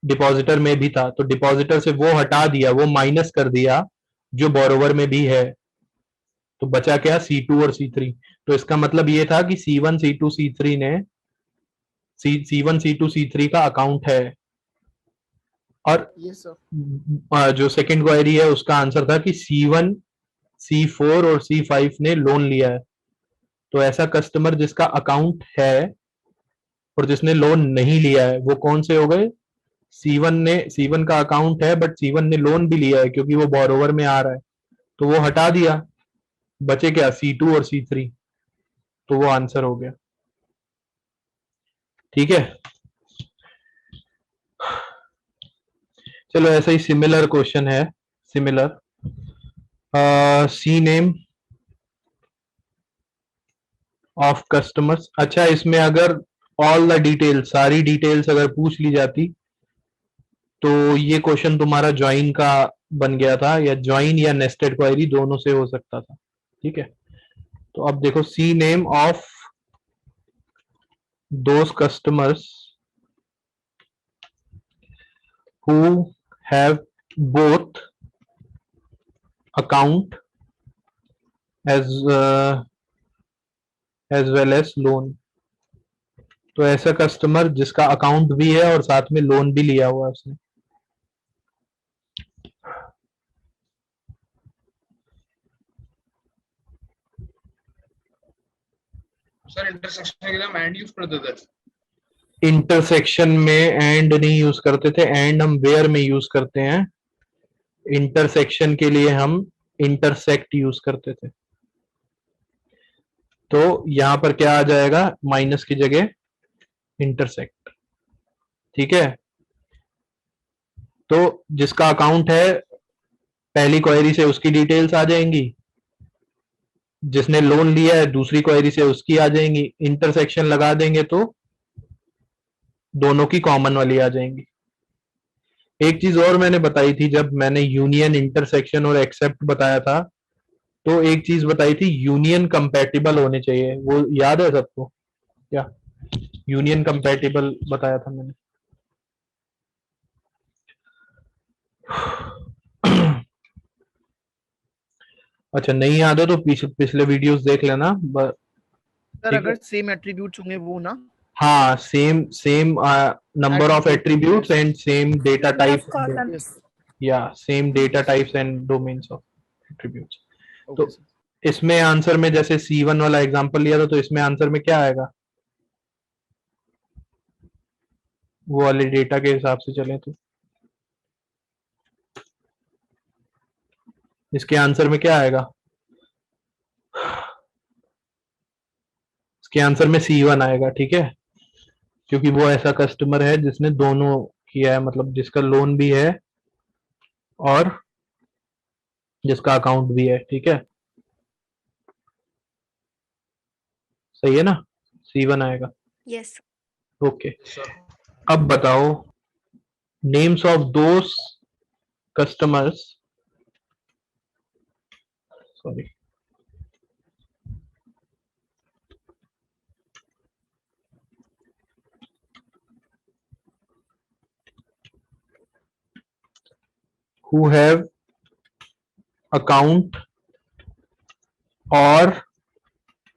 डिपॉजिटर में भी था। तो डिपॉजिटर से वो हटा दिया, वो माइनस कर दिया जो बोरोवर में भी है, तो बचा क्या, C2 और C3। तो इसका मतलब ये था कि C1 C2 C3 ने C1 C2 C3 का अकाउंट है। और यस सर। जो सेकंड क्वेरी है उसका आंसर था कि C1 C4 और C5 ने लोन लिया है। तो ऐसा कस्टमर जिसका अकाउंट है और जिसने लोन नहीं लिया है वो कौन से हो गए, C1 का अकाउंट है बट C1 ने लोन भी लिया है क्योंकि वो बोरोवर में आ रहा है, तो वो हटा दिया, बचे क्या C2 और C3, तो वो आंसर हो गया, ठीक है। चलो ऐसा ही सिमिलर क्वेश्चन है, similar C name of customers. अच्छा, इसमें अगर ऑल द डिटेल्स, सारी डिटेल्स अगर पूछ ली जाती तो ये क्वेश्चन तुम्हारा ज्वाइन का बन गया था, या ज्वाइन या नेस्टेड क्वेरी दोनों से हो सकता था, ठीक है। तो अब देखो, C name of those customers who have both account as well as loan. तो ऐसा कस्टमर जिसका अकाउंट भी है और साथ में लोन भी लिया हुआ है उसने। सर इंटरसेक्शन के लिए हम एंड यूज करते थे। इंटरसेक्शन में एंड नहीं यूज करते थे, एंड हम वेयर में यूज करते हैं। इंटरसेक्शन के लिए हम इंटरसेक्ट यूज करते थे। तो यहां पर क्या आ जाएगा, माइनस की जगह इंटरसेक्ट, ठीक है। तो जिसका अकाउंट है पहली क्वेरी से उसकी डिटेल्स आ जाएंगी, जिसने लोन लिया है दूसरी क्वेरी से उसकी आ जाएंगी, इंटरसेक्शन लगा देंगे तो दोनों की कॉमन वाली आ जाएंगी। एक चीज और मैंने बताई थी जब मैंने यूनियन, इंटरसेक्शन और एक्सेप्ट बताया था, तो एक चीज बताई थी, यूनियन कंपैटिबल होने चाहिए, वो याद है सबको क्या, यूनियन कंपैटिबल बताया था मैंने। अच्छा, नहीं याद हो तो पिछले वीडियोस देख लेना। सर अगर सेम एट्रीब्यूट्स होंगे वो ना, हाँ, same number of attributes and same data types, या same data types and domains of attributes. तो इसमें आंसर में जैसे C1 वाला एग्जांपल लिया था, तो इसमें आंसर में क्या आएगा, वो वाले डेटा के हिसाब से चले तो इसके आंसर में क्या आएगा? इसके आंसर में C1 आएगा, ठीक है, क्योंकि वो ऐसा कस्टमर है जिसने दोनों किया है, मतलब जिसका लोन भी है और जिसका अकाउंट भी है, ठीक है, सही है ना, C1 आएगा। यस ओके, सर अब बताओ names of those customers, sorry, who have account or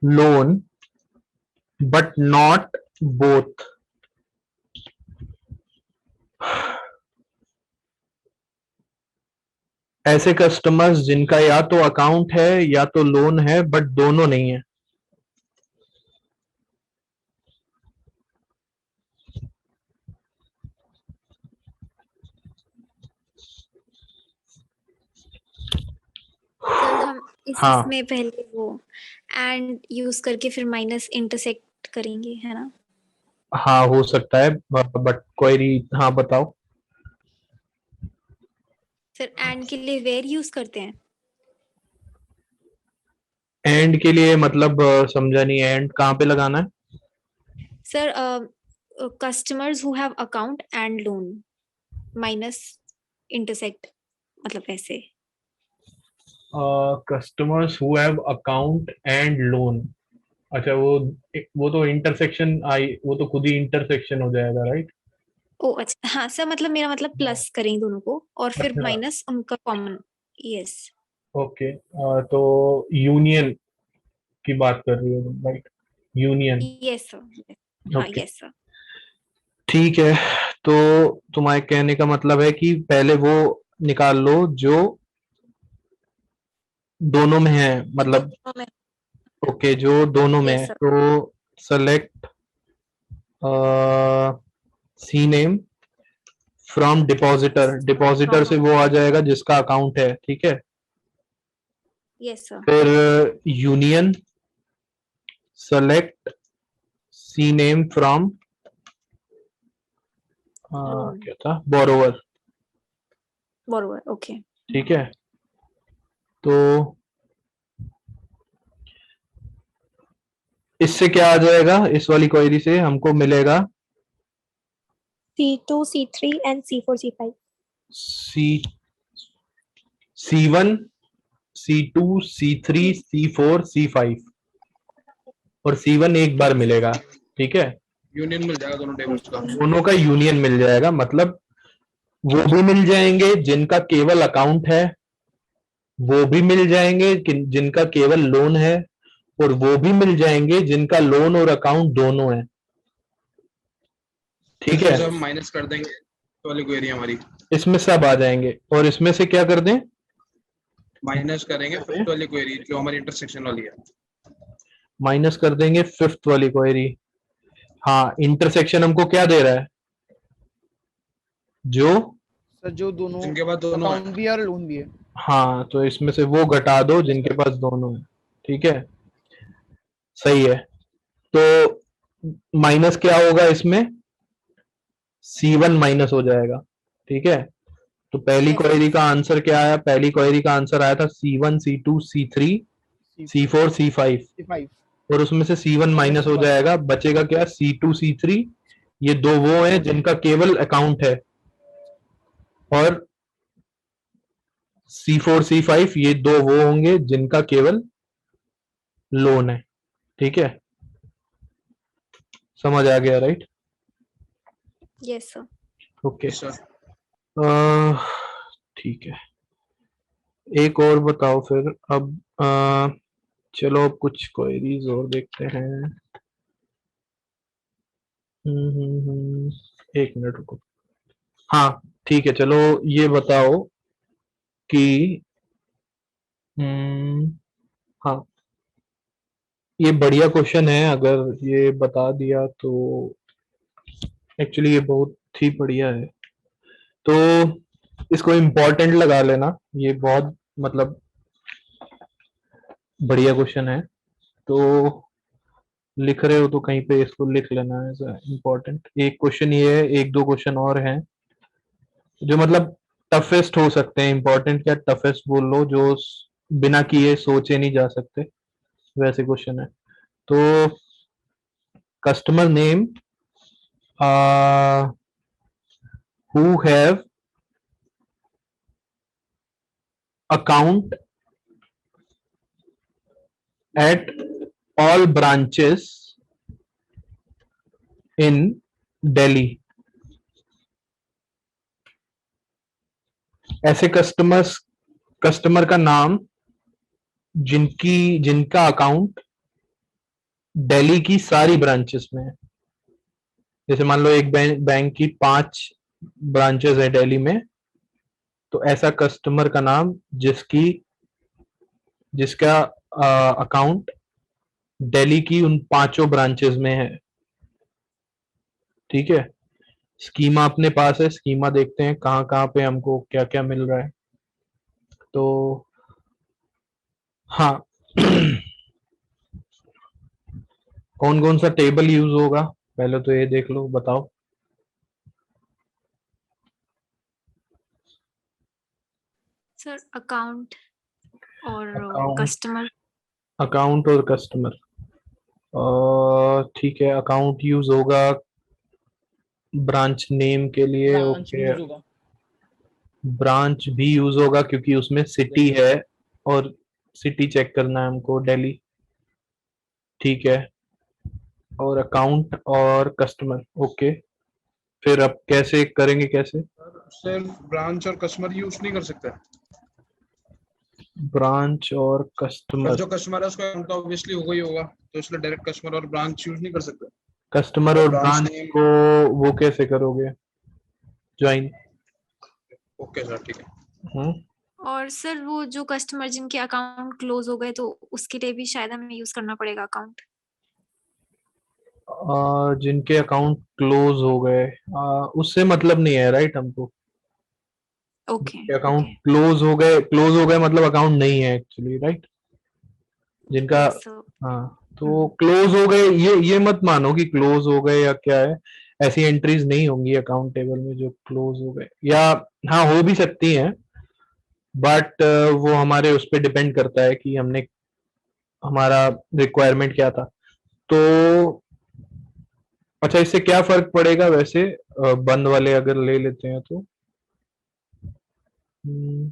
loan but not both. ऐसे कस्टमर्स जिनका या तो अकाउंट है या तो लोन है बट दोनों नहीं है। सर हम हाँ इसमें पहले वो एंड यूज करके फिर माइनस इंटरसेक्ट करेंगे, है ना? हाँ हो सकता है, बट क्वेरी, हाँ बताओ। सर एंड के लिए वेयर यूज करते हैं? एंड के लिए मतलब समझा नहीं, एंड कहाँ पे लगाना है? Sir customers who have account and loan minus intersect, मतलब ऐसे। Customers who have account and loan, अच्छा वो तो इंटरसेक्शन आई, वो तो खुद ही इंटरसेक्शन हो जाएगा, राइट? ओ अच्छा, हाँ सर, मतलब मेरा मतलब प्लस करेंगे दोनों को और फिर अच्छा माइनस उनका कॉमन। यस ओके, तो यूनियन की बात कर रही हो, राइट? यूनियन, यस सर, हाँ ओके यस सर। ठीक है। तो तुम्हारे कहने का मतलब है कि पहले वो निकाल लो जो दोनों में है, जो मतलब दोनों में, ओके जो दोनों में यस है, सर, तो select C name from depositor, depositor से वो आ जाएगा जिसका अकाउंट है, ठीक है। यस सर, फिर union select C name from loan, क्या था, बोरोवर, बरोबर, ओके। ठीक है। तो इससे क्या आ जाएगा, इस वाली क्वेरी से हमको मिलेगा C2, C3 and C4, C5. C C1 C2 C3 C4 C5 और C1 एक बार मिलेगा, ठीक है। यूनियन मिल जाएगा दोनों टेबल्स का। दोनों का यूनियन मिल जाएगा, मतलब वो भी मिल जाएंगे जिनका केवल अकाउंट है, वो भी मिल जाएंगे जिनका केवल लोन है, और वो भी मिल जाएंगे जिनका लोन और अकाउंट दोनों है, ठीक इसमें है। से हम माइनस कर देंगे तो वाली क्वेरी हमारी, इसमें सब आ जाएंगे और इसमें से क्या कर दें, माइनस करेंगे फिफ्थ वाली क्वेरी जो हमारी इंटरसेक्शन वाली है। माइनस कर देंगे फिफ्थ वाली क्वेरी। हाँ, इंटरसेक्शन हमको क्या दे रहा है, जो सर जो दोनों जिनके पास दोनों अकाउंट है। भी है और लोन भी है। हाँ, तो इसमें से वो घटा दो जिनके पास दोनों है, ठीक है, सही है। तो माइनस क्या होगा इसमें, C1 माइनस हो जाएगा, ठीक है। तो पहली Yes. क्वेरी का आंसर क्या आया, पहली क्वेरी का आंसर आया था C1 C2 C3 C4 C5, C5 और उसमें से C1 माइनस हो जाएगा, बचेगा क्या, C2 C3, ये दो वो हैं जिनका केवल अकाउंट है, और C4 C5 ये दो वो होंगे जिनका केवल लोन है, ठीक है। समझ आ गया, right? Yes sir. Okay, sir ठीक है, एक और बताओ फिर अब। चलो अब कुछ क्वेरीज और देखते हैं। एक मिनट रुको। हाँ ठीक है, चलो ये बताओ कि हाँ, ये बढ़िया क्वेश्चन है, अगर ये बता दिया तो एक्चुअली ये बहुत ही बढ़िया है। तो इसको इम्पोर्टेंट लगा लेना, ये बहुत मतलब बढ़िया क्वेश्चन है। तो लिख रहे हो तो कहीं पे इसको लिख लेना एज इम्पोर्टेंट। एक क्वेश्चन ये है, एक दो क्वेश्चन और हैं जो मतलब टफेस्ट हो सकते हैं। इम्पोर्टेंट क्या, टफेस्ट बोल लो, जो बिना किए सोचे नहीं जा सकते, वैसे क्वेश्चन है। तो customer name who have account at all branches in Delhi। ऐसे कस्टमर का नाम जिनका अकाउंट दिल्ली की सारी ब्रांचेस में है। जैसे मान लो एक बैंक की 5 ब्रांचेस है दिल्ली में, तो ऐसा कस्टमर का नाम जिसका अकाउंट दिल्ली की उन 5 ब्रांचेस में है। ठीक है, स्कीमा अपने पास है, स्कीमा देखते हैं कहाँ कहाँ पे हमको क्या क्या मिल रहा है। तो हाँ कौन कौन सा टेबल यूज होगा पहले तो ये देख लो, बताओ। सर अकाउंट और अकाउंट कस्टमर। और कस्टमर, ठीक है। अकाउंट यूज होगा ब्रांच नेम के लिए, ब्रांच ओके। यूज होगा। ब्रांच भी यूज होगा क्योंकि उसमें सिटी है और सिटी चेक करना है हमको, दिल्ली। ठीक है, और अकाउंट और कस्टमर, ओके। फिर अब कैसे करेंगे, कैसे? सिर्फ ब्रांच और कस्टमर यूज नहीं कर सकते। ब्रांच और पर कस्टमर, जो कस्टमर है उसका अकाउंट तो ऑब्वियसली होगा ही होगा, तो इसलिए डायरेक्ट कस्टमर और ब्रांच यूज नहीं कर सकते। कस्टमर और और ब्रांच ब्रांच नेम, को वो कैसे करोगे ज्वाइन? ओके सर ठीक है। हम्म, और सर वो जो कस्टमर जिनके अकाउंट क्लोज हो गए तो उसके लिए भी शायद हमें यूज करना पड़ेगा अकाउंट। जिनके अकाउंट क्लोज हो गए, उससे मतलब नहीं है, राइट? हमको ओके अकाउंट ओके क्लोज हो गए मतलब अकाउंट नहीं है एक्चुअली, राइट? जिनका, यस सर। हाँ, तो क्लोज हो गए, ये मत मानो कि क्लोज हो गए या क्या है। ऐसी एंट्रीज नहीं होंगी अकाउंट टेबल में जो क्लोज हो गए, या हाँ हो भी सकती हैं, बट वो हमारे उस पर डिपेंड करता है कि हमने हमारा रिक्वायरमेंट क्या था। तो अच्छा, इससे क्या फर्क पड़ेगा वैसे, बंद वाले अगर ले लेते हैं तो? हम्म,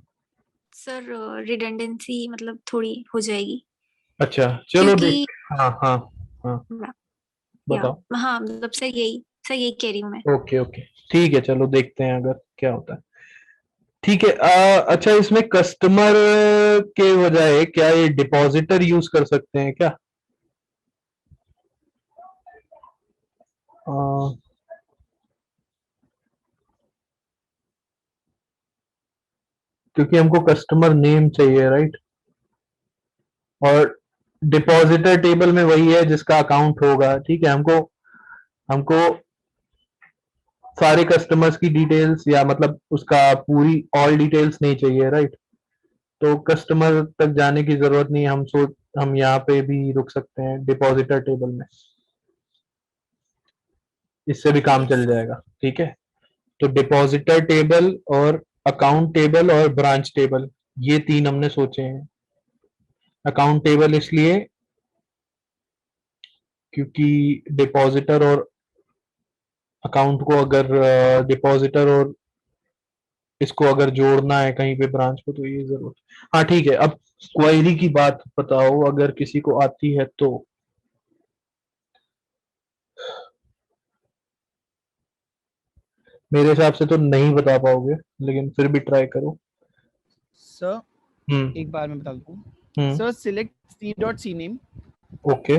सर रिडंडेंसी मतलब थोड़ी हो जाएगी अच्छा चलो क्योंकि देख, हाँ हाँ हाँ, या बताओ। हाँ मतलब सर यही कह रही हूँ मैं। ओके ओके, ठीक है, चलो देखते हैं अगर क्या होता है। ठीक है, अच्छा, इसमें कस्टमर के बजाय क्या ये डिपॉजिटर यूज कर सकते हैं क्या? अ, क्योंकि हमको कस्टमर नेम चाहिए, राइट? और डिपॉजिटर टेबल में वही है जिसका अकाउंट होगा। ठीक है, हमको हमको सारे कस्टमर्स की डिटेल्स या मतलब उसका पूरी ऑल डिटेल्स नहीं चाहिए, राइट? तो कस्टमर तक जाने की जरूरत नहीं है, हम यहाँ पे भी रुक सकते हैं डिपॉजिटर टेबल में, इससे भी काम चल यस जाएगा। ठीक है, तो डिपॉजिटर टेबल और अकाउंट टेबल और ब्रांच टेबल, ये 3 हमने सोचे हैं। अकाउंट टेबल इसलिए क्योंकि डिपॉजिटर और अकाउंट को अगर डिपॉजिटर और इसको अगर जोड़ना है कहीं पे ब्रांच को, तो ये जरूरत। हाँ ठीक है, अब क्वेरी की बात बताओ अगर किसी को आती है तो। मेरे हिसाब से तो नहीं बता पाओगे, लेकिन फिर भी ट्राई करो। सर हम्म एक बार मैं बता दूं। Hmm, sir select c.c name okay.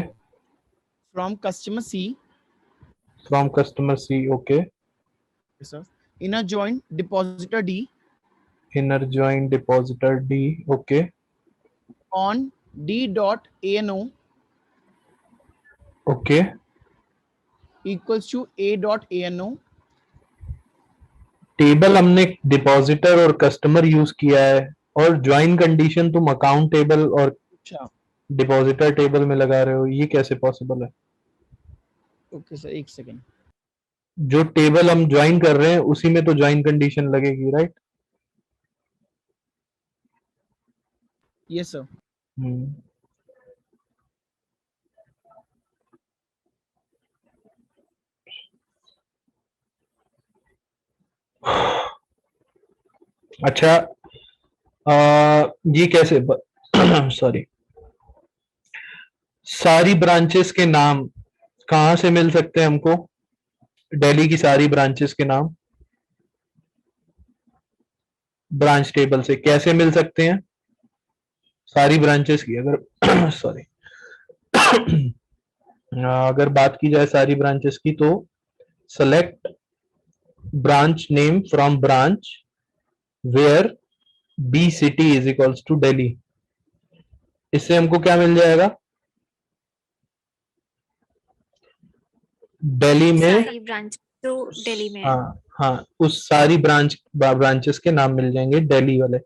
from customer C, from customer C, okay. sir, inner join depositor D inner join depositor D, okay on D.ano okay equals to A.ano table हमने डिपॉजिटर और कस्टमर यूज किया है, और ज्वाइन कंडीशन तुम अकाउंट टेबल और अच्छा डिपॉजिटर टेबल में लगा रहे हो, ये कैसे पॉसिबल है? ओके सर, एक सेकेंड। जो टेबल हम ज्वाइन कर रहे हैं उसी में तो ज्वाइन कंडीशन लगेगी, राइट? Yes sir. अच्छा, ये कैसे सॉरी, सारी ब्रांचेस के नाम कहाँ से मिल सकते हैं हमको? दिल्ली की सारी ब्रांचेस के नाम ब्रांच टेबल से कैसे मिल सकते हैं? सारी ब्रांचेस की अगर सॉरी अगर बात की जाए सारी ब्रांचेस की, तो select branch name from branch where B city is equals to Delhi. इससे हमको क्या मिल जाएगा? दिल्ली में सारी ब्रांच जो दिल्ली में है। हाँ हाँ, उस सारी ब्रांचेस के नाम मिल जाएंगे दिल्ली वाले।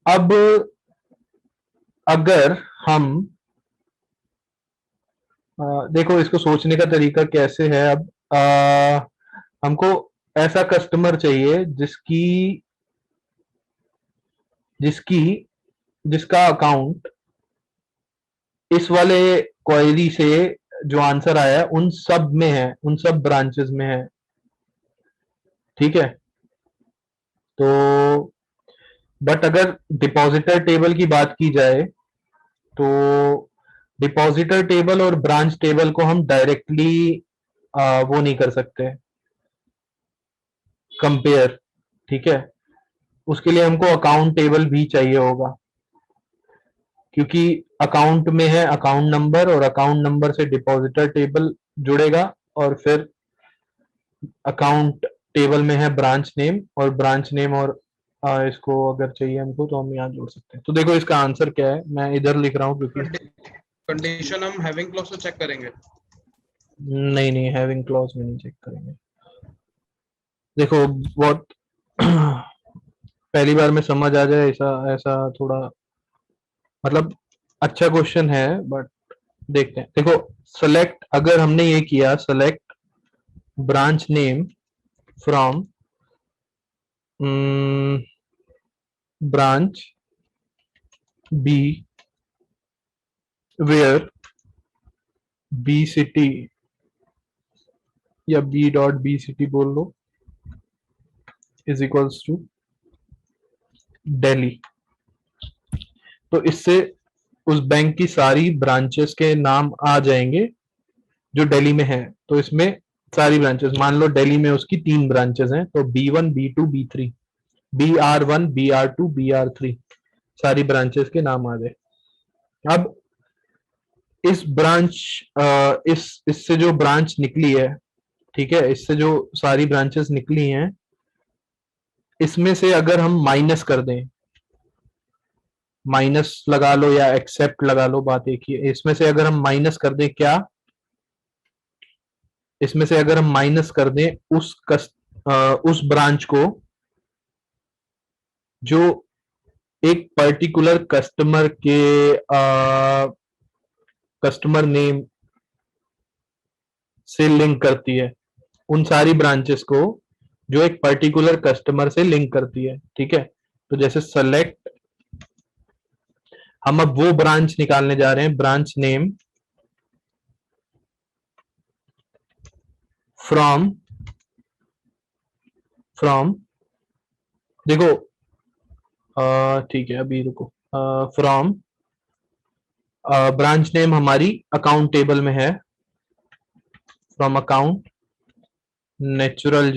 अब अगर हम देखो इसको सोचने का तरीका कैसे है। अब हमको ऐसा कस्टमर चाहिए जिसकी जिसकी जिसका अकाउंट इस वाले क्वेरी से जो आंसर आया है उन सब में है, उन सब ब्रांचेस में है, ठीक है? तो बट अगर डिपॉजिटर टेबल की बात की जाए तो डिपॉजिटर टेबल और ब्रांच टेबल को हम डायरेक्टली वो नहीं कर सकते कंपेयर, ठीक है? उसके लिए हमको अकाउंट टेबल भी चाहिए होगा, क्योंकि अकाउंट में है अकाउंट नंबर और अकाउंट नंबर से डिपॉजिटर टेबल जुड़ेगा, और फिर अकाउंट टेबल में है ब्रांच नेम, और ब्रांच नेम और इसको अगर चाहिए हमको तो हम यहाँ जोड़ सकते हैं। तो देखो इसका आंसर क्या है, मैं इधर लिख रहा हूँ क्योंकि कंडीशन हम हैविंग क्लॉज से चेक करेंगे। नहीं नहीं, हैविंग क्लॉज में नहीं चेक करेंगे। देखो बहुत पहली बार में समझ आ जाए ऐसा ऐसा थोड़ा मतलब अच्छा क्वेश्चन है, बट देखते हैं। देखो सेलेक्ट, अगर हमने ये किया select branch name from branch B where B city, या बी डॉट बी सिटी बोल लो, इज इक्वल्स टू दिल्ली। तो इससे उस बैंक की सारी ब्रांचेस के नाम आ जाएंगे जो दिल्ली में है। तो इसमें सारी ब्रांचेस, मान लो दिल्ली में उसकी 3 ब्रांचेस हैं, तो B1 B2 B3, BR1 BR2 BR3 सारी ब्रांचेस के नाम आ गए। अब इस ब्रांच इससे जो ब्रांच निकली है, ठीक है, इससे जो सारी ब्रांचेस निकली हैं, इसमें से अगर हम माइनस कर दें, माइनस लगा लो या एक्सेप्ट लगा लो, बात एक ही है। इसमें से अगर हम माइनस कर दें क्या, इसमें से अगर हम माइनस कर दें उस ब्रांच को जो एक पर्टिकुलर कस्टमर के कस्टमर नेम से लिंक करती है, उन सारी ब्रांचेस को जो एक पर्टिकुलर कस्टमर से लिंक करती है, ठीक है? तो जैसे सेलेक्ट, हम अब वो ब्रांच निकालने जा रहे हैं, ब्रांच नेम फ्रॉम देखो ठीक है अभी रुको, फ्रॉम ब्रांच नेम हमारी अकाउंट टेबल में है, from account natural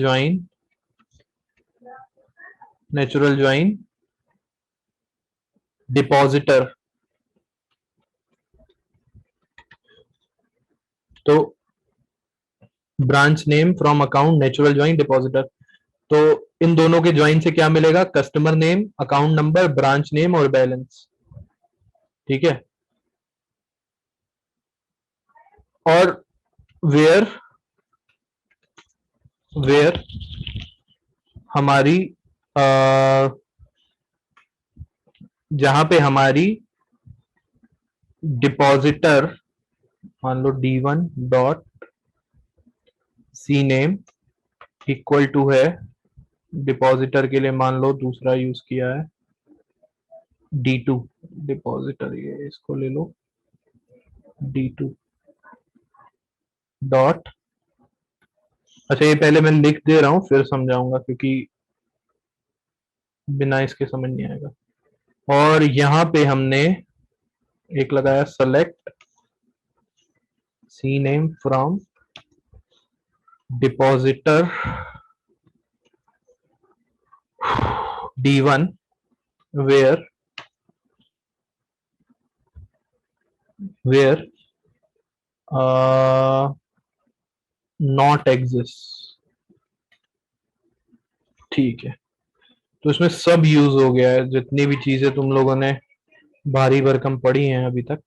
join depositor. तो branch name from account natural join depositor, तो इन दोनों के ज्वाइन से क्या मिलेगा? Customer name, account number, branch name और बैलेंस, ठीक है? और वेयर हमारी जहां पे हमारी डिपॉजिटर मान लो D1 dot C name equal to है, डिपॉजिटर के लिए मान लो दूसरा यूज किया है D2 डिपॉजिटर, ये इसको ले लो D2 डॉट, अच्छा ये पहले मैं लिख दे रहा हूं फिर समझाऊंगा क्योंकि बिना इसके समझ नहीं आएगा। और यहां पे हमने एक लगाया select C name from depositor D1 where not exist. ठीक है, तो इसमें सब यूज हो गया है, जितनी भी चीजें तुम लोगों ने भारी भरकम पढ़ी हैं अभी तक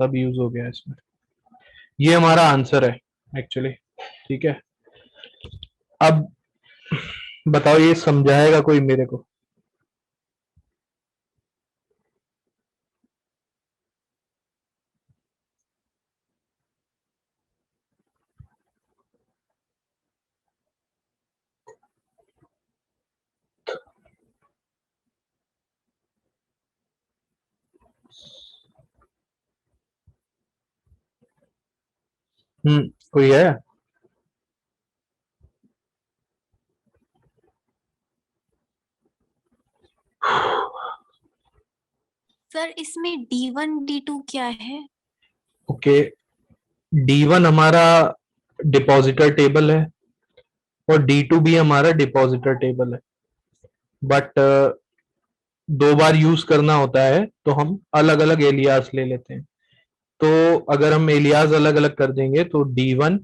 सब यूज हो गया है इसमें। ये हमारा आंसर है एक्चुअली। ठीक है, अब बताओ ये समझाएगा कोई मेरे को? कोई है? सर इसमें D1 D2 क्या है? ओके, D1 हमारा डिपॉजिटर टेबल है और D2 भी हमारा डिपॉजिटर टेबल है, बट दो बार यूज करना होता है तो हम अलग अलग एलियास ले लेते हैं। तो अगर हम एलियास अलग अलग कर देंगे तो D1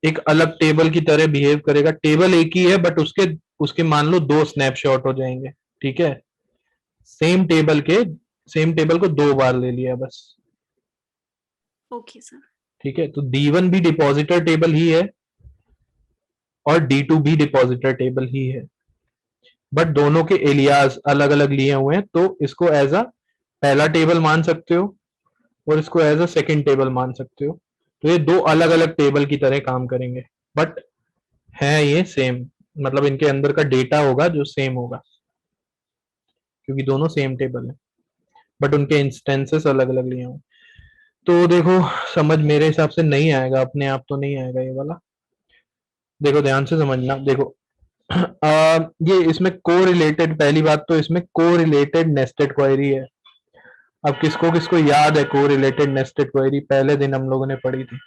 एक अलग टेबल की तरह बिहेव करेगा। टेबल एक ही है बट उसके उसके मान लो दो स्नैपशॉट हो जाएंगे। ठीक है, सेम टेबल को दो बार ले लिया बस। Okay sir. ठीक है, तो D1 भी डिपॉजिटर टेबल ही है और D2 भी डिपॉजिटर टेबल ही है, बट दोनों के एलियास अलग अलग लिए हुए हैं। तो इसको एज अ पहला टेबल मान सकते हो और इसको एज अ सेकेंड टेबल मान सकते हो। तो ये दो अलग अलग टेबल की तरह काम करेंगे बट है ये सेम, मतलब इनके अंदर का डेटा होगा जो सेम होगा क्योंकि दोनों सेम टेबल है बट उनके इंस्टेंसेस अलग अलग लिए हों। तो देखो समझ मेरे हिसाब से नहीं आएगा, अपने आप तो नहीं आएगा ये वाला। देखो ध्यान से समझना, देखो ये इसमें को रिलेटेड, पहली बात तो इसमें को रिलेटेड नेस्टेड क्वेरी है। अब किसको किसको याद है को रिलेटेड नेस्टेड क्वेरी? पहले दिन हम लोगों ने पढ़ी थी।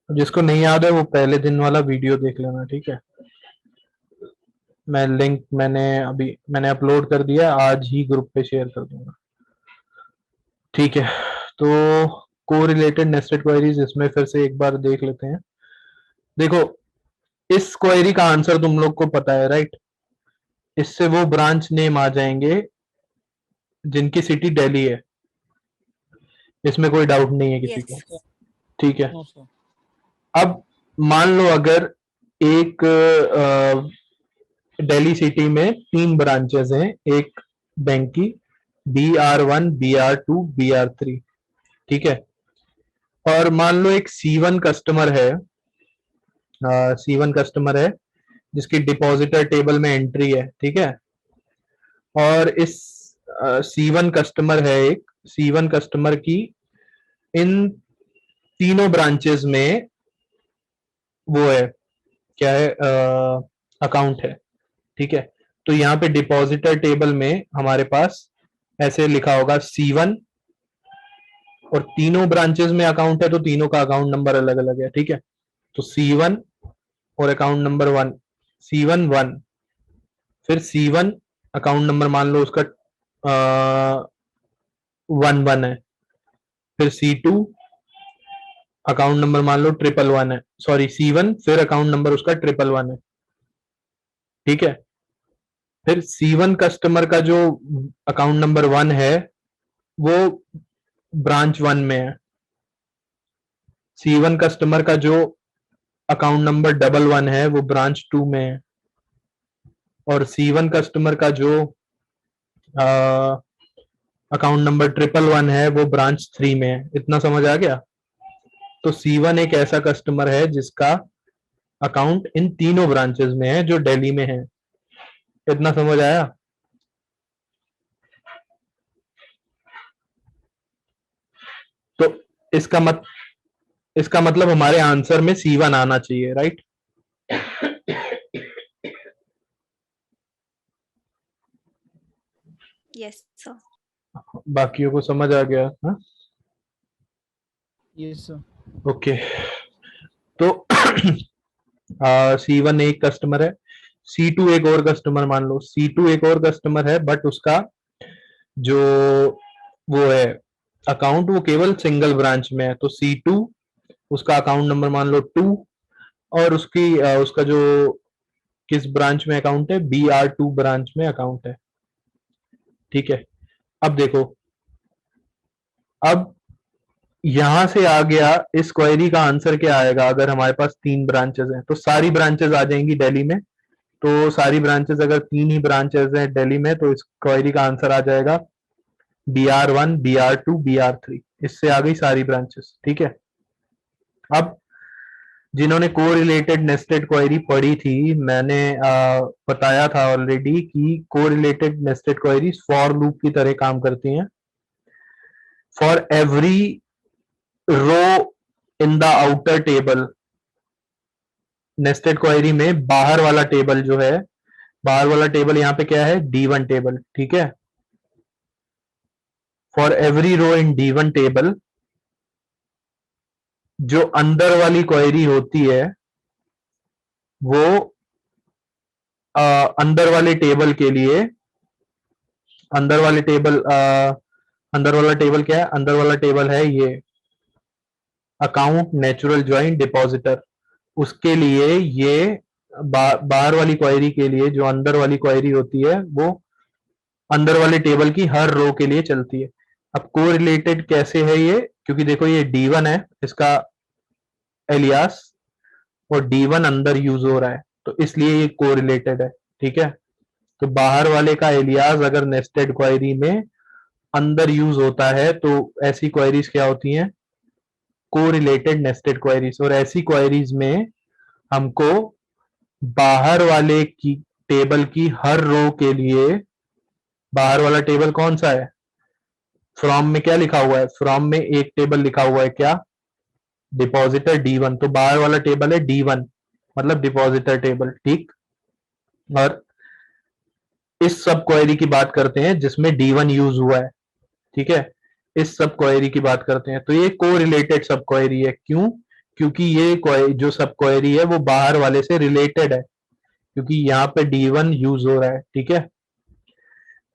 जिसको नहीं याद है वो पहले दिन वाला वीडियो देख लेना। ठीक है, मैं लिंक मैंने अपलोड कर दिया, आज ही ग्रुप पे शेयर कर दूंगा। ठीक है, तो को रिलेटेड नेस्टेड क्वेरीज इसमें फिर से एक बार देख लेते हैं। देखो इस क्वेरी का आंसर तुम लोग को पता है, राइट? इससे वो ब्रांच नेम आ जाएंगे जिनकी सिटी दिल्ली है, इसमें कोई डाउट नहीं है किसी को। यस। ठीक है, अब मान लो अगर एक दिल्ली सिटी में 3 ब्रांचेस हैं एक बैंक की, BR1 BR2 BR3। ठीक है, और मान लो एक C1 कस्टमर है, C1 कस्टमर है जिसकी डिपॉजिटर टेबल में एंट्री है। ठीक है, और इस C1 कस्टमर है, एक C1 कस्टमर की इन तीनों ब्रांचेस में वो है, क्या है, अकाउंट है। ठीक है, तो यहाँ पे डिपॉजिटर टेबल में हमारे पास ऐसे लिखा होगा C1 और तीनों ब्रांचेस में अकाउंट है तो तीनों का अकाउंट नंबर अलग अलग है। ठीक है, तो C1 और अकाउंट नंबर 1, C1 1, फिर C1 अकाउंट नंबर मान लो उसका 1 है, फिर C2 अकाउंट नंबर मान लो 111 है, सॉरी C1 फिर अकाउंट नंबर उसका 111 है। ठीक है, फिर C1 कस्टमर का जो अकाउंट नंबर 1 है वो ब्रांच 1 में है, C1 कस्टमर का जो अकाउंट नंबर 11 है वो ब्रांच 2 में है, और C1 कस्टमर का जो अकाउंट नंबर 111 है वो ब्रांच 3 में है। इतना समझ आ गया? तो C1 एक ऐसा कस्टमर है जिसका अकाउंट इन तीनों ब्रांचेस में है जो दिल्ली में है। इतना समझ आया? तो इसका मतलब हमारे आंसर में C1 आना चाहिए, राइट? Yes sir. बाकियों को समझ आ गया? हाँ, यस सर। ओके। तो C1 एक कस्टमर है, C2 एक और कस्टमर मान लो, C2 एक और कस्टमर है, बट उसका जो वो है अकाउंट वो केवल सिंगल ब्रांच में है। तो C2 उसका अकाउंट नंबर मान लो 2, और उसका जो किस ब्रांच में अकाउंट है, BR2 ब्रांच में अकाउंट है। ठीक है, अब देखो, अब यहां से आ गया, इस क्वेरी का आंसर क्या आएगा? अगर हमारे पास 3 ब्रांचेस हैं तो सारी ब्रांचेस आ जाएंगी दिल्ली में। तो सारी ब्रांचेस, अगर 3 ही ब्रांचेस हैं दिल्ली में, तो इस क्वेरी का आंसर आ जाएगा BR1, BR2, BR3। इससे आ गई सारी ब्रांचेस। ठीक है, अब जिन्होंने कोरिलेटेड नेस्टेड क्वेरी पढ़ी थी, मैंने बताया था ऑलरेडी कि correlated nested queries for loop की तरह काम करती हैं। For every row in the outer table, nested query में बाहर वाला टेबल जो है, बाहर वाला टेबल यहाँ पे क्या है, D1 टेबल। ठीक है, for every row in D1 table, जो अंदर वाली क्वेरी होती है वो अंदर वाले टेबल के लिए, अंदर वाले टेबल अंदर वाला टेबल क्या है? अंदर वाला टेबल है ये अकाउंट नेचुरल ज्वाइन डिपॉजिटर। उसके लिए ये बाहर वाली क्वेरी के लिए जो अंदर वाली क्वेरी होती है वो अंदर वाले टेबल की हर रो के लिए चलती है। अब कोरिलेटेड कैसे है ये? क्योंकि देखो ये D1 है इसका एलियास, और D1 अंदर यूज हो रहा है, तो इसलिए ये कोरिलेटेड है। ठीक है, तो बाहर वाले का एलियास अगर नेस्टेड क्वेरी में अंदर यूज होता है तो ऐसी क्वेरीज क्या होती हैं? Correlated nested queries. और ऐसी क्वेरीज में हमको बाहर वाले की टेबल की हर रो के लिए, बाहर वाला टेबल कौन सा है? फ्रॉम में क्या लिखा हुआ है? फ्रॉम में एक टेबल लिखा हुआ है क्या? Depositor D1। तो बाहर वाला टेबल है D1, मतलब डिपॉजिटर टेबल। ठीक, और इस सब क्वेरी की बात करते हैं जिसमें D1 यूज हुआ है। ठीक है, इस सब क्वेरी की बात करते हैं। तो ये कोरिलेटेड सब क्वेरी है। क्यों? क्योंकि ये जो सब क्वेरी है वो बाहर वाले से रिलेटेड है, क्योंकि यहाँ पे D1 यूज हो रहा है। ठीक है,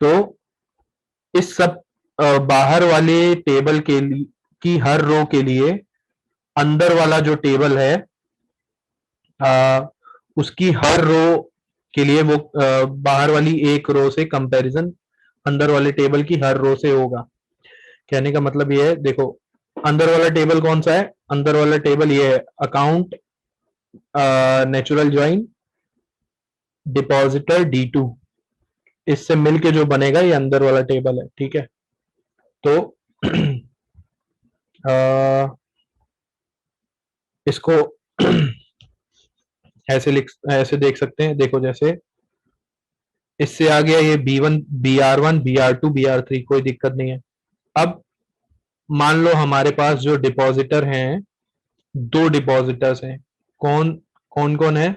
तो इस सब बाहर वाले टेबल के लिए की हर रो के लिए अंदर वाला जो टेबल है उसकी हर रो के लिए वो बाहर वाली एक रो से कंपैरिजन अंदर वाले टेबल की हर रो से होगा। कहने का मतलब ये है, देखो अंदर वाला टेबल कौन सा है? अंदर वाला टेबल ये है account natural join depositor D2। इससे मिलके जो बनेगा ये अंदर वाला टेबल है। ठीक है, तो इसको ऐसे देख सकते हैं। देखो जैसे इससे आ गया ये B1, BR1, BR2, BR3, कोई दिक्कत नहीं है। अब मान लो हमारे पास जो डिपॉजिटर हैं, 2 डिपॉजिटर्स हैं। कौन कौन कौन है?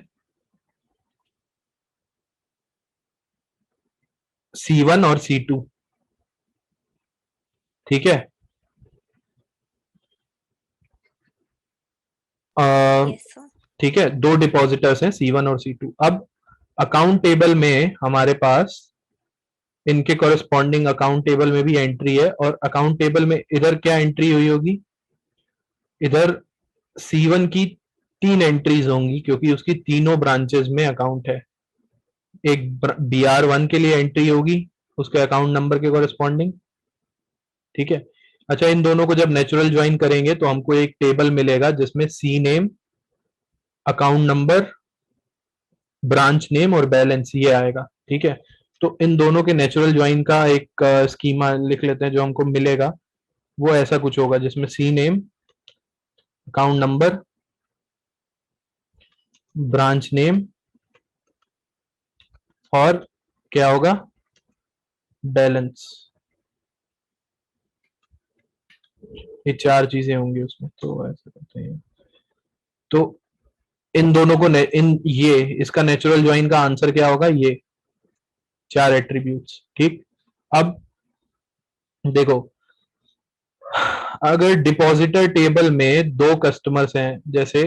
C1 और C2। ठीक है, यस सर। ठीक है, 2 डिपॉजिटर्स हैं C1 और C2। अब अकाउंट टेबल में हमारे पास इनके कॉरेस्पॉन्डिंग अकाउंट टेबल में भी एंट्री है, और अकाउंट टेबल में इधर क्या एंट्री हुई होगी? इधर C1 की 3 एंट्रीज होंगी, क्योंकि उसकी तीनों ब्रांचेस में अकाउंट है। एक BR1 के लिए एंट्री होगी उसके अकाउंट नंबर के कॉरेस्पॉन्डिंग। ठीक है, अच्छा, इन दोनों को जब नेचुरल ज्वाइन करेंगे तो हमको एक टेबल मिलेगा जिसमें C name, account number, branch name और बैलेंस ये आएगा। ठीक है, तो इन दोनों के नेचुरल ज्वाइन का एक स्कीमा लिख लेते हैं जो हमको मिलेगा। वो ऐसा कुछ होगा जिसमें C name, account number, branch name और क्या होगा, बैलेंस। ये चार चीजें होंगी उसमें। तो ऐसा करते हैं, तो इन दोनों को ये इसका नेचुरल ज्वाइन का आंसर क्या होगा, ये चार एट्रीब्यूट्स। ठीक, अब देखो, अगर डिपॉजिटर टेबल में दो कस्टमर्स हैं जैसे,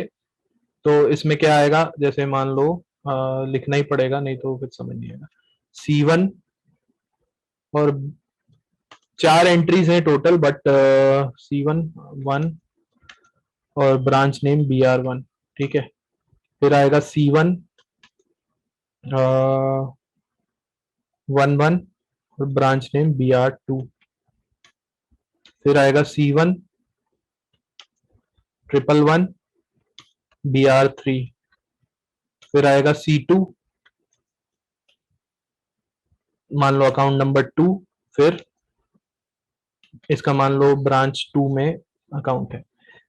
तो इसमें क्या आएगा, जैसे मान लो लिखना ही पड़ेगा नहीं तो फिर समझ नहीं आएगा। C1 और चार एंट्रीज हैं टोटल, बट C1 1 और ब्रांच नेम BR1। ठीक है, फिर आएगा C1 11 और ब्रांच नेम BR2। फिर आएगा C1 111 BR3। फिर आएगा C2, मान लो अकाउंट नंबर 2, फिर इसका मान लो ब्रांच 2 में अकाउंट है।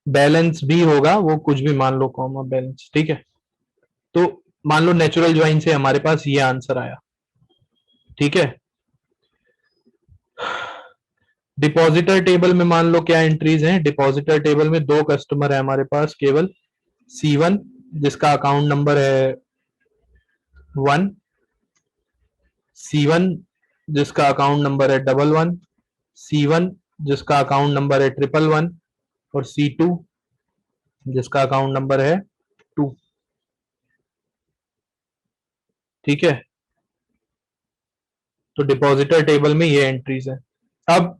बैलेंस भी होगा, वो कुछ भी मान लो, कॉमा बैलेंस। ठीक है, तो मान लो नेचुरल ज्वाइन से हमारे पास ये आंसर आया। ठीक है, डिपॉजिटर टेबल में मान लो क्या एंट्रीज हैं। डिपॉजिटर टेबल में दो कस्टमर है हमारे पास केवल, C1 जिसका अकाउंट नंबर है 1, C1 जिसका अकाउंट नंबर है 11, C1 जिसका अकाउंट नंबर है 111 और C2 जिसका अकाउंट नंबर है 2। ठीक है, तो डिपॉजिटर टेबल में ये एंट्रीज है। अब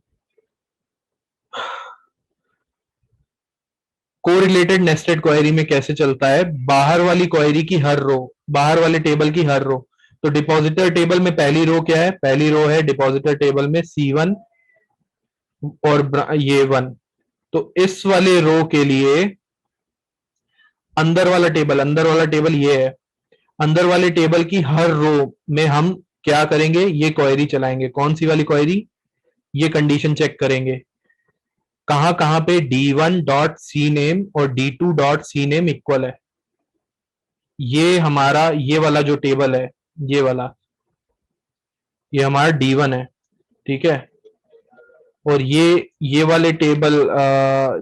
कोरिलेटेड नेस्टेड क्वेरी में कैसे चलता है, बाहर वाली क्वेरी की हर रो, बाहर वाले टेबल की हर रो। तो डिपॉजिटर टेबल में पहली रो क्या है, पहली रो है डिपॉजिटर टेबल में C1 और ये 1। तो इस वाले रो के लिए अंदर वाला टेबल ये है। अंदर वाले टेबल की हर रो में हम क्या करेंगे, ये क्वेरी चलाएंगे। कौन सी वाली क्वेरी, ये कंडीशन चेक करेंगे कहां कहां पे D1.CNAME और D2.CNAME इक्वल है। ये हमारा ये वाला जो टेबल है, ये वाला, ये हमारा D1 है। ठीक है, और ये वाले टेबल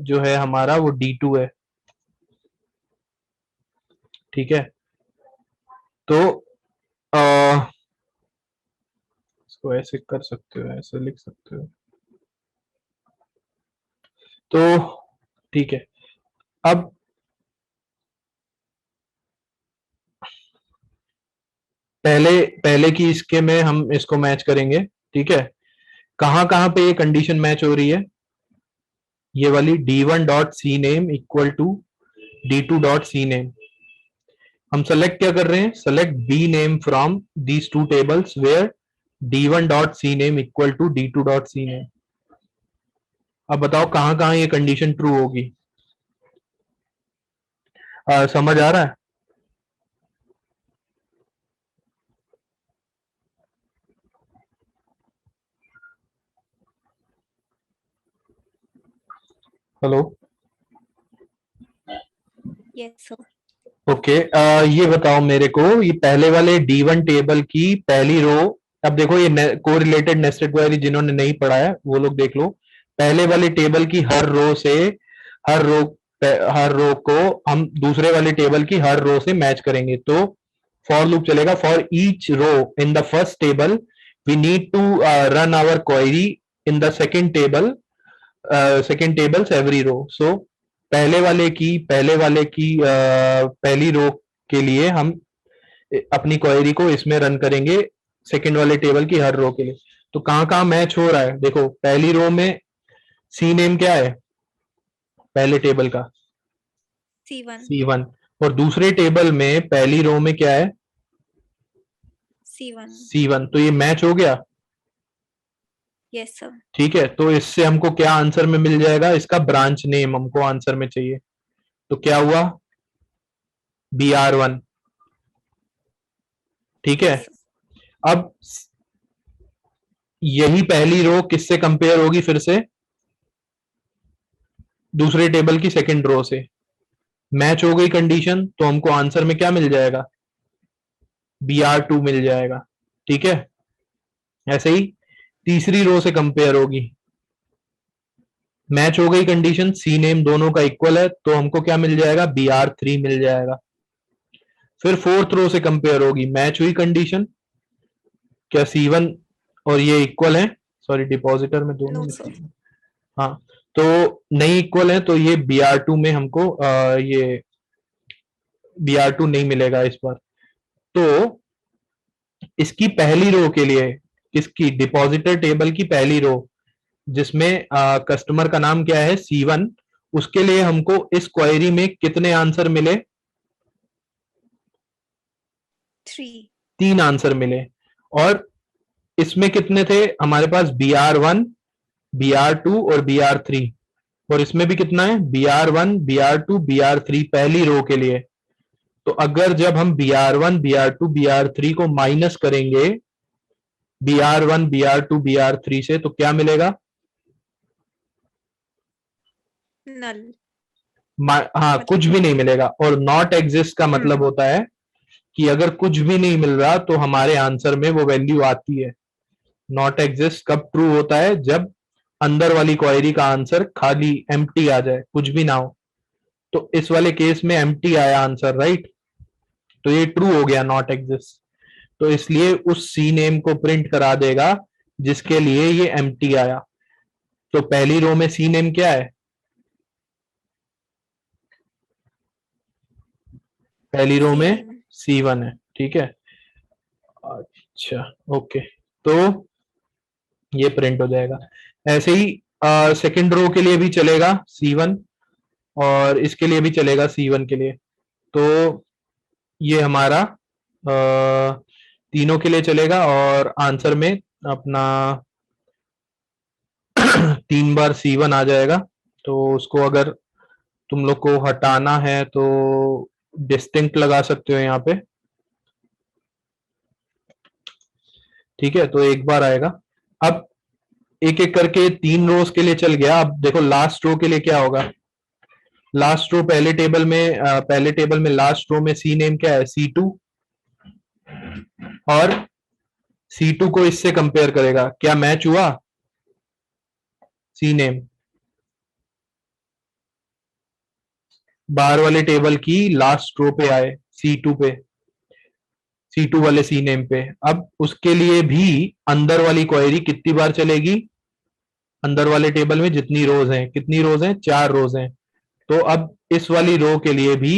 जो है हमारा वो D2 है। ठीक है, तो इसको ऐसे कर सकते हो, ऐसे लिख सकते हो। तो ठीक है, अब पहले की इसके में हम इसको मैच करेंगे। ठीक है, कहां कहां पे ये कंडीशन मैच हो रही है, ये वाली D1.CNAME इक्वल टू D2.CNAME। हम सेलेक्ट क्या कर रहे हैं, select B name from these two tables where D1.CNAME equal to D2.CNAME। अब बताओ कहां कहां ये कंडीशन ट्रू होगी। समझ आ रहा है? Hello, yes sir. ओके, ये बताओ मेरे को, ये पहले वाले D1 टेबल की पहली रो। अब देखो, ये कोरिलेटेड नेस्टेड क्वेरी जिन्होंने नहीं पढ़ा है वो लोग देख लो। पहले वाले टेबल की हर रो से हर रो को हम दूसरे वाले टेबल की हर रो से मैच करेंगे। तो फॉर लूप चलेगा, for each row in the first table we need to run our query in the second tables every row. So पहले वाले की पहली रो के लिए हम अपनी क्वेरी को इसमें रन करेंगे, सेकंड वाले टेबल की हर रो के लिए। तो कहां कहां मैच हो रहा है, देखो पहली रो में सी नेम क्या है पहले टेबल का, C1 C1, और दूसरे टेबल में पहली रो में क्या है, C1 C1। तो ये मैच हो गया। Yes sir. ठीक है, तो इससे हमको क्या आंसर में मिल जाएगा, इसका ब्रांच नेम हमको आंसर में चाहिए। तो क्या हुआ, BR1। ठीक है, यस अब यही पहली रो किससे कंपेयर होगी, फिर से दूसरे टेबल की सेकंड रो से। मैच हो गई कंडीशन, तो हमको आंसर में क्या मिल जाएगा, BR2 मिल जाएगा। ठीक है, ऐसे ही तीसरी रो से कंपेयर होगी, मैच हो गई कंडीशन, सी नेम दोनों का इक्वल है, तो हमको क्या मिल जाएगा, BR3 मिल जाएगा। फिर फोर्थ रो से कंपेयर होगी, मैच हुई कंडीशन, क्या C1 और ये इक्वल है, सॉरी डिपॉजिटर में दोनों नो लिख सर। दिया। हाँ, तो नहीं इक्वल है, तो ये BR2 में हमको ये BR2 नहीं मिलेगा इस बार। तो इसकी पहली रो के लिए, किसकी, डिपॉजिटर टेबल की पहली रो, जिसमें कस्टमर का नाम क्या है, C1, उसके लिए हमको इस क्वेरी में कितने आंसर मिले, 3। 3 आंसर मिले। और इसमें कितने थे हमारे पास, BR1, BR2 और BR3। और इसमें भी कितना है, BR1, BR2, BR3 पहली रो के लिए। तो अगर जब हम BR1, BR2, BR3 को माइनस करेंगे BR1, BR2, BR3 से, तो क्या मिलेगा, नल। हाँ, कुछ भी नहीं मिलेगा। और नॉट एग्जिस्ट का मतलब होता है कि अगर कुछ भी नहीं मिल रहा तो हमारे आंसर में वो वैल्यू आती है। नॉट एग्जिस्ट कब ट्रू होता है, जब अंदर वाली क्वेरी का आंसर खाली एम्प्टी आ जाए, कुछ भी ना हो। तो इस वाले केस में एम्प्टी आया आंसर, राइट, तो ये ट्रू हो गया, नॉट एग्जिस्ट। तो इसलिए उस सी नेम को प्रिंट करा देगा जिसके लिए ये एम्प्टी आया। तो पहली रो में सी नेम क्या है, पहली रो में C1 है। ठीक है, अच्छा, ओके, तो ये प्रिंट हो जाएगा। ऐसे ही सेकंड रो के लिए भी चलेगा C1, और इसके लिए भी चलेगा C1 के लिए। तो ये हमारा तीनों के लिए चलेगा, और आंसर में अपना 3 बार C1 आ जाएगा। तो उसको अगर तुम लोग को हटाना है तो डिस्टिंक्ट लगा सकते हो यहाँ पे। ठीक है, तो एक बार आएगा। अब एक एक करके 3 रोज के लिए चल गया। अब देखो लास्ट रो के लिए क्या होगा, लास्ट रो पहले टेबल में लास्ट रो में सी नेम क्या है, C2, और C2 को इससे कंपेयर करेगा, क्या मैच हुआ, सी नेम बाहर वाले टेबल की लास्ट रो पे आए, C2 पे, C2 वाले सी नेम पे। अब उसके लिए भी अंदर वाली क्वेरी कितनी बार चलेगी, अंदर वाले टेबल में जितनी रोज हैं, कितनी रोज हैं, 4 रोज हैं। तो अब इस वाली रो के लिए भी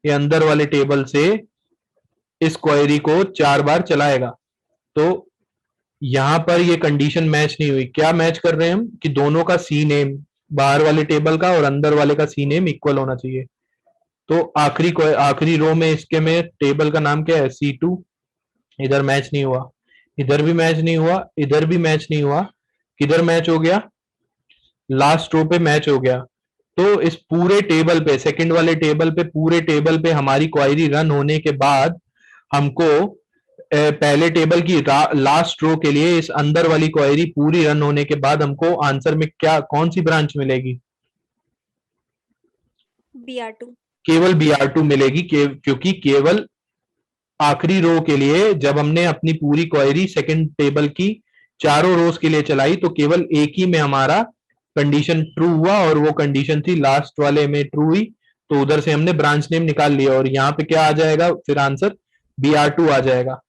ये अंदर वाले टेबल से इस क्वेरी को 4 बार चलाएगा। तो यहां पर ये कंडीशन मैच नहीं हुई। क्या मैच कर रहे हैं हम, कि दोनों का सी नेम, बाहर वाले टेबल का और अंदर वाले का सी नेम इक्वल होना चाहिए। तो आखिरी रो में इसके में टेबल का नाम क्या है, C2, इधर मैच नहीं हुआ, इधर भी मैच नहीं हुआ, इधर भी मैच नहीं हुआ, किधर मैच हो गया, लास्ट रो पे मैच हो गया। तो इस पूरे टेबल पे, सेकंड वाले टेबल पे, पूरे टेबल पे हमारी क्वेरी रन होने के बाद हमको पहले टेबल की लास्ट रो के लिए इस अंदर वाली क्वेरी पूरी रन होने के बाद हमको आंसर में क्या, कौन सी ब्रांच मिलेगी, BR2। केवल BR2 मिलेगी, क्योंकि केवल आखिरी रो के लिए जब हमने अपनी पूरी क्वेरी सेकंड टेबल की चारों रोज के लिए चलाई, तो केवल एक ही में हमारा कंडीशन ट्रू हुआ, और वो कंडीशन थी लास्ट वाले में ट्रू हुई। तो उधर से हमने ब्रांच नेम निकाल लिया, और यहाँ पे क्या आ जाएगा, फिर आंसर BR2 आ जाएगा।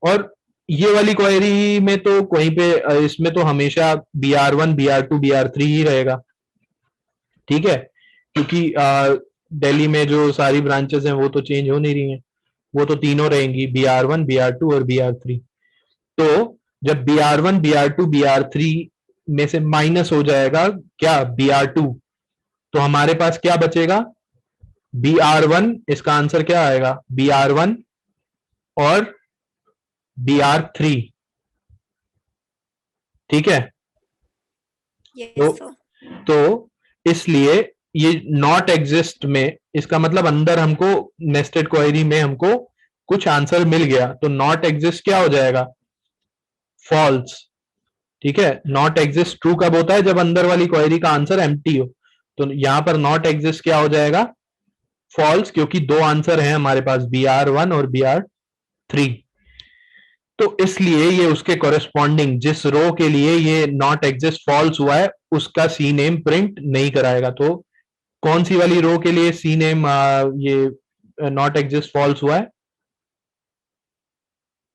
और ये वाली क्वेरी में तो कहीं पे इसमें तो हमेशा BR1, BR2, BR3 ही रहेगा। ठीक है, क्योंकि दिल्ली में जो सारी ब्रांचेस हैं वो तो चेंज हो नहीं रही हैं, वो तो तीनों रहेंगी, BR1, BR2 और BR3। तो जब BR1, BR2, BR3 में से माइनस हो जाएगा क्या, BR2, तो हमारे पास क्या बचेगा, BR1, इसका आंसर क्या आएगा, BR1 और BR3। ठीक है, Yes, sir. तो इसलिए ये नॉट एग्जिस्ट में इसका मतलब अंदर हमको नेस्टेड क्वेरी में हमको कुछ आंसर मिल गया, तो नॉट एग्जिस्ट क्या हो जाएगा? फॉल्स। ठीक है, नॉट एग्जिस्ट ट्रू कब होता है? जब अंदर वाली क्वेरी का आंसर एम्प्टी हो। तो यहां पर नॉट एग्जिस्ट क्या हो जाएगा? फॉल्स, क्योंकि दो आंसर हैं हमारे पास, BR1 और BR3। तो इसलिए ये उसके कोरेस्पॉन्डिंग जिस रो के लिए ये नॉट एग्जिस्ट फॉल्स हुआ है उसका सी नेम प्रिंट नहीं कराएगा। तो कौन सी वाली रो के लिए सी नेम ये नॉट एग्जिस्ट फॉल्स हुआ है?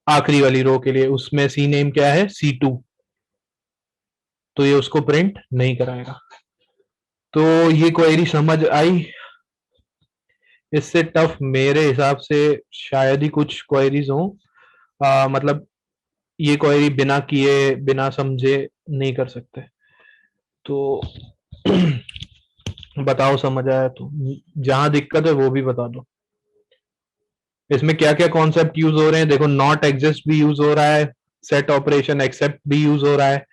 आखिरी वाली रो के लिए, उसमें सी नेम क्या है? C2। तो ये उसको प्रिंट नहीं कराएगा। तो ये क्वेरी समझ आई? इससे टफ मेरे हिसाब से शायद ही कुछ क्वेरीज हों, मतलब ये क्वेरी बिना किए बिना समझे नहीं कर सकते। तो बताओ समझ आया तो? जहां दिक्कत है वो भी बता दो। इसमें क्या क्या कॉन्सेप्ट यूज हो रहे हैं? देखो, नॉट एग्जिस्ट भी यूज हो रहा है, सेट ऑपरेशन एक्सेप्ट भी यूज हो रहा है,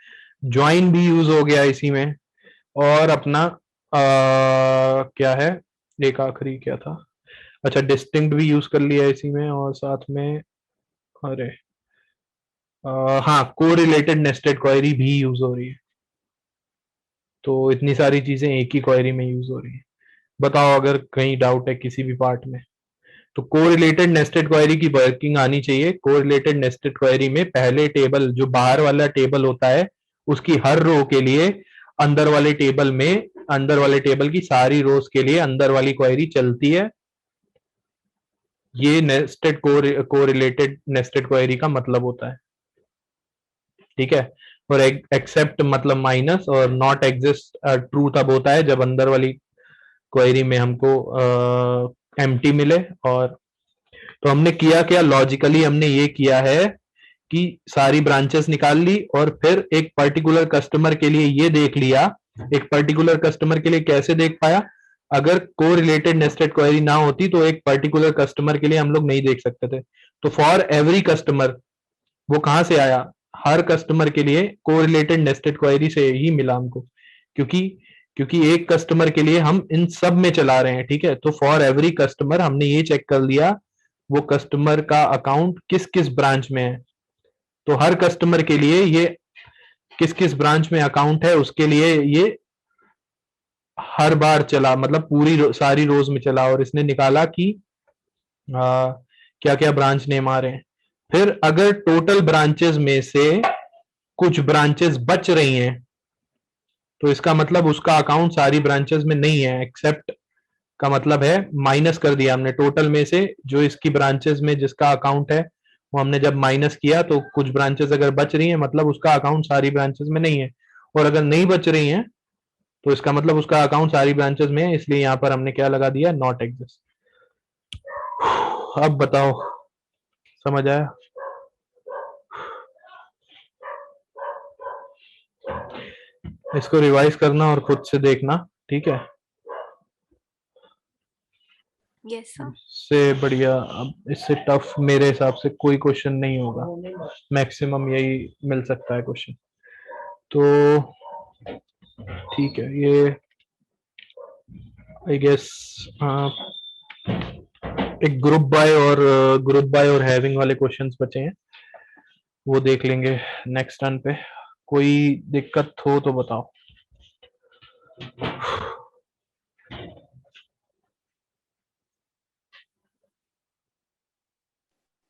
ज्वाइन भी यूज हो गया इसी में, और अपना क्या है, एक आखिरी क्या था, अच्छा डिस्टिंक्ट भी यूज कर लिया इसी में, और साथ में अरे हाँ, कोरिलेटेड नेस्टेड क्वेरी भी यूज हो रही है। तो इतनी सारी चीजें एक ही क्वेरी में यूज हो रही है। बताओ अगर कहीं डाउट है किसी भी पार्ट में। तो कोरिलेटेड नेस्टेड क्वेरी की वर्किंग आनी चाहिए। कोरिलेटेड नेस्टेड क्वेरी में पहले टेबल, जो बाहर वाला टेबल होता है, उसकी हर रो के लिए अंदर वाले टेबल में, अंदर वाले टेबल की सारी रोज के लिए अंदर वाली क्वेरी चलती है। ये नेस्टेड कोरिलेटेड नेस्टेड क्वेरी का मतलब होता है। ठीक है, और एक्सेप्ट मतलब माइनस, और नॉट एग्जिस्ट ट्रू तब होता है जब अंदर वाली क्वेरी में हमको एम्प्टी मिले। और तो हमने किया क्या? लॉजिकली हमने ये किया है कि सारी ब्रांचेस निकाल ली, और फिर एक पर्टिकुलर कस्टमर के लिए ये देख लिया। एक पर्टिकुलर कस्टमर के लिए कैसे देख पाया? अगर कोरिलेटेड नेस्टेड क्वेरी ना होती तो एक पर्टिकुलर कस्टमर के लिए हम लोग नहीं देख सकते थे। तो फॉर एवरी कस्टमर, वो कहां से आया? हर कस्टमर के लिए कोरिलेटेड नेस्टेड क्वेरी से ही मिला हमको, क्योंकि क्योंकि एक कस्टमर के लिए हम इन सब में चला रहे हैं। ठीक है, तो फॉर एवरी कस्टमर हमने ये चेक कर लिया वो कस्टमर का अकाउंट किस किस ब्रांच में है। तो हर कस्टमर के लिए ये किस किस ब्रांच में अकाउंट है उसके लिए ये हर बार चला, मतलब पूरी सारी रोज में चला, और इसने निकाला कि क्या क्या ब्रांच नेम आ रहे हैं। फिर अगर टोटल ब्रांचेस में से कुछ ब्रांचेस बच रही हैं तो इसका मतलब उसका अकाउंट सारी ब्रांचेस में नहीं है। एक्सेप्ट का मतलब है माइनस कर दिया हमने टोटल में से, जो इसकी ब्रांचेस में जिसका अकाउंट है वो हमने जब माइनस किया तो कुछ ब्रांचेस अगर बच रही हैं मतलब उसका अकाउंट सारी ब्रांचेस में नहीं है, और अगर नहीं बच रही हैं तो इसका मतलब उसका अकाउंट सारी ब्रांचेस में है। इसलिए यहाँ पर हमने क्या लगा दिया? Not exist. अब बताओ समझ आया? इसको रिवाइज करना और खुद से देखना, ठीक है? Yes sir. इससे बढ़िया, अब इससे टफ मेरे हिसाब से कोई क्वेश्चन नहीं होगा, मैक्सिमम यही मिल सकता है क्वेश्चन। तो ठीक है, ये आई गेस एक ग्रुप बाय और हैविंग वाले क्वेश्चंस बचे हैं, वो देख लेंगे नेक्स्ट टर्न पे। कोई दिक्कत हो तो बताओ।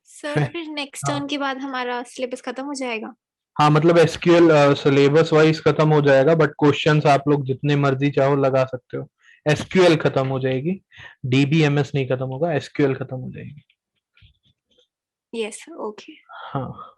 सर फिर नेक्स्ट टर्न के बाद हमारा सिलेबस खत्म हो जाएगा? हाँ, मतलब एसक्यूएल सिलेबस वाइज खत्म हो जाएगा, बट क्वेश्चंस आप लोग जितने मर्जी चाहो लगा सकते हो। एसक्यूएल खत्म हो जाएगी, DBMS नहीं खत्म होगा, एसक्यूएल खत्म हो जाएगी। Yes sir, okay. हाँ।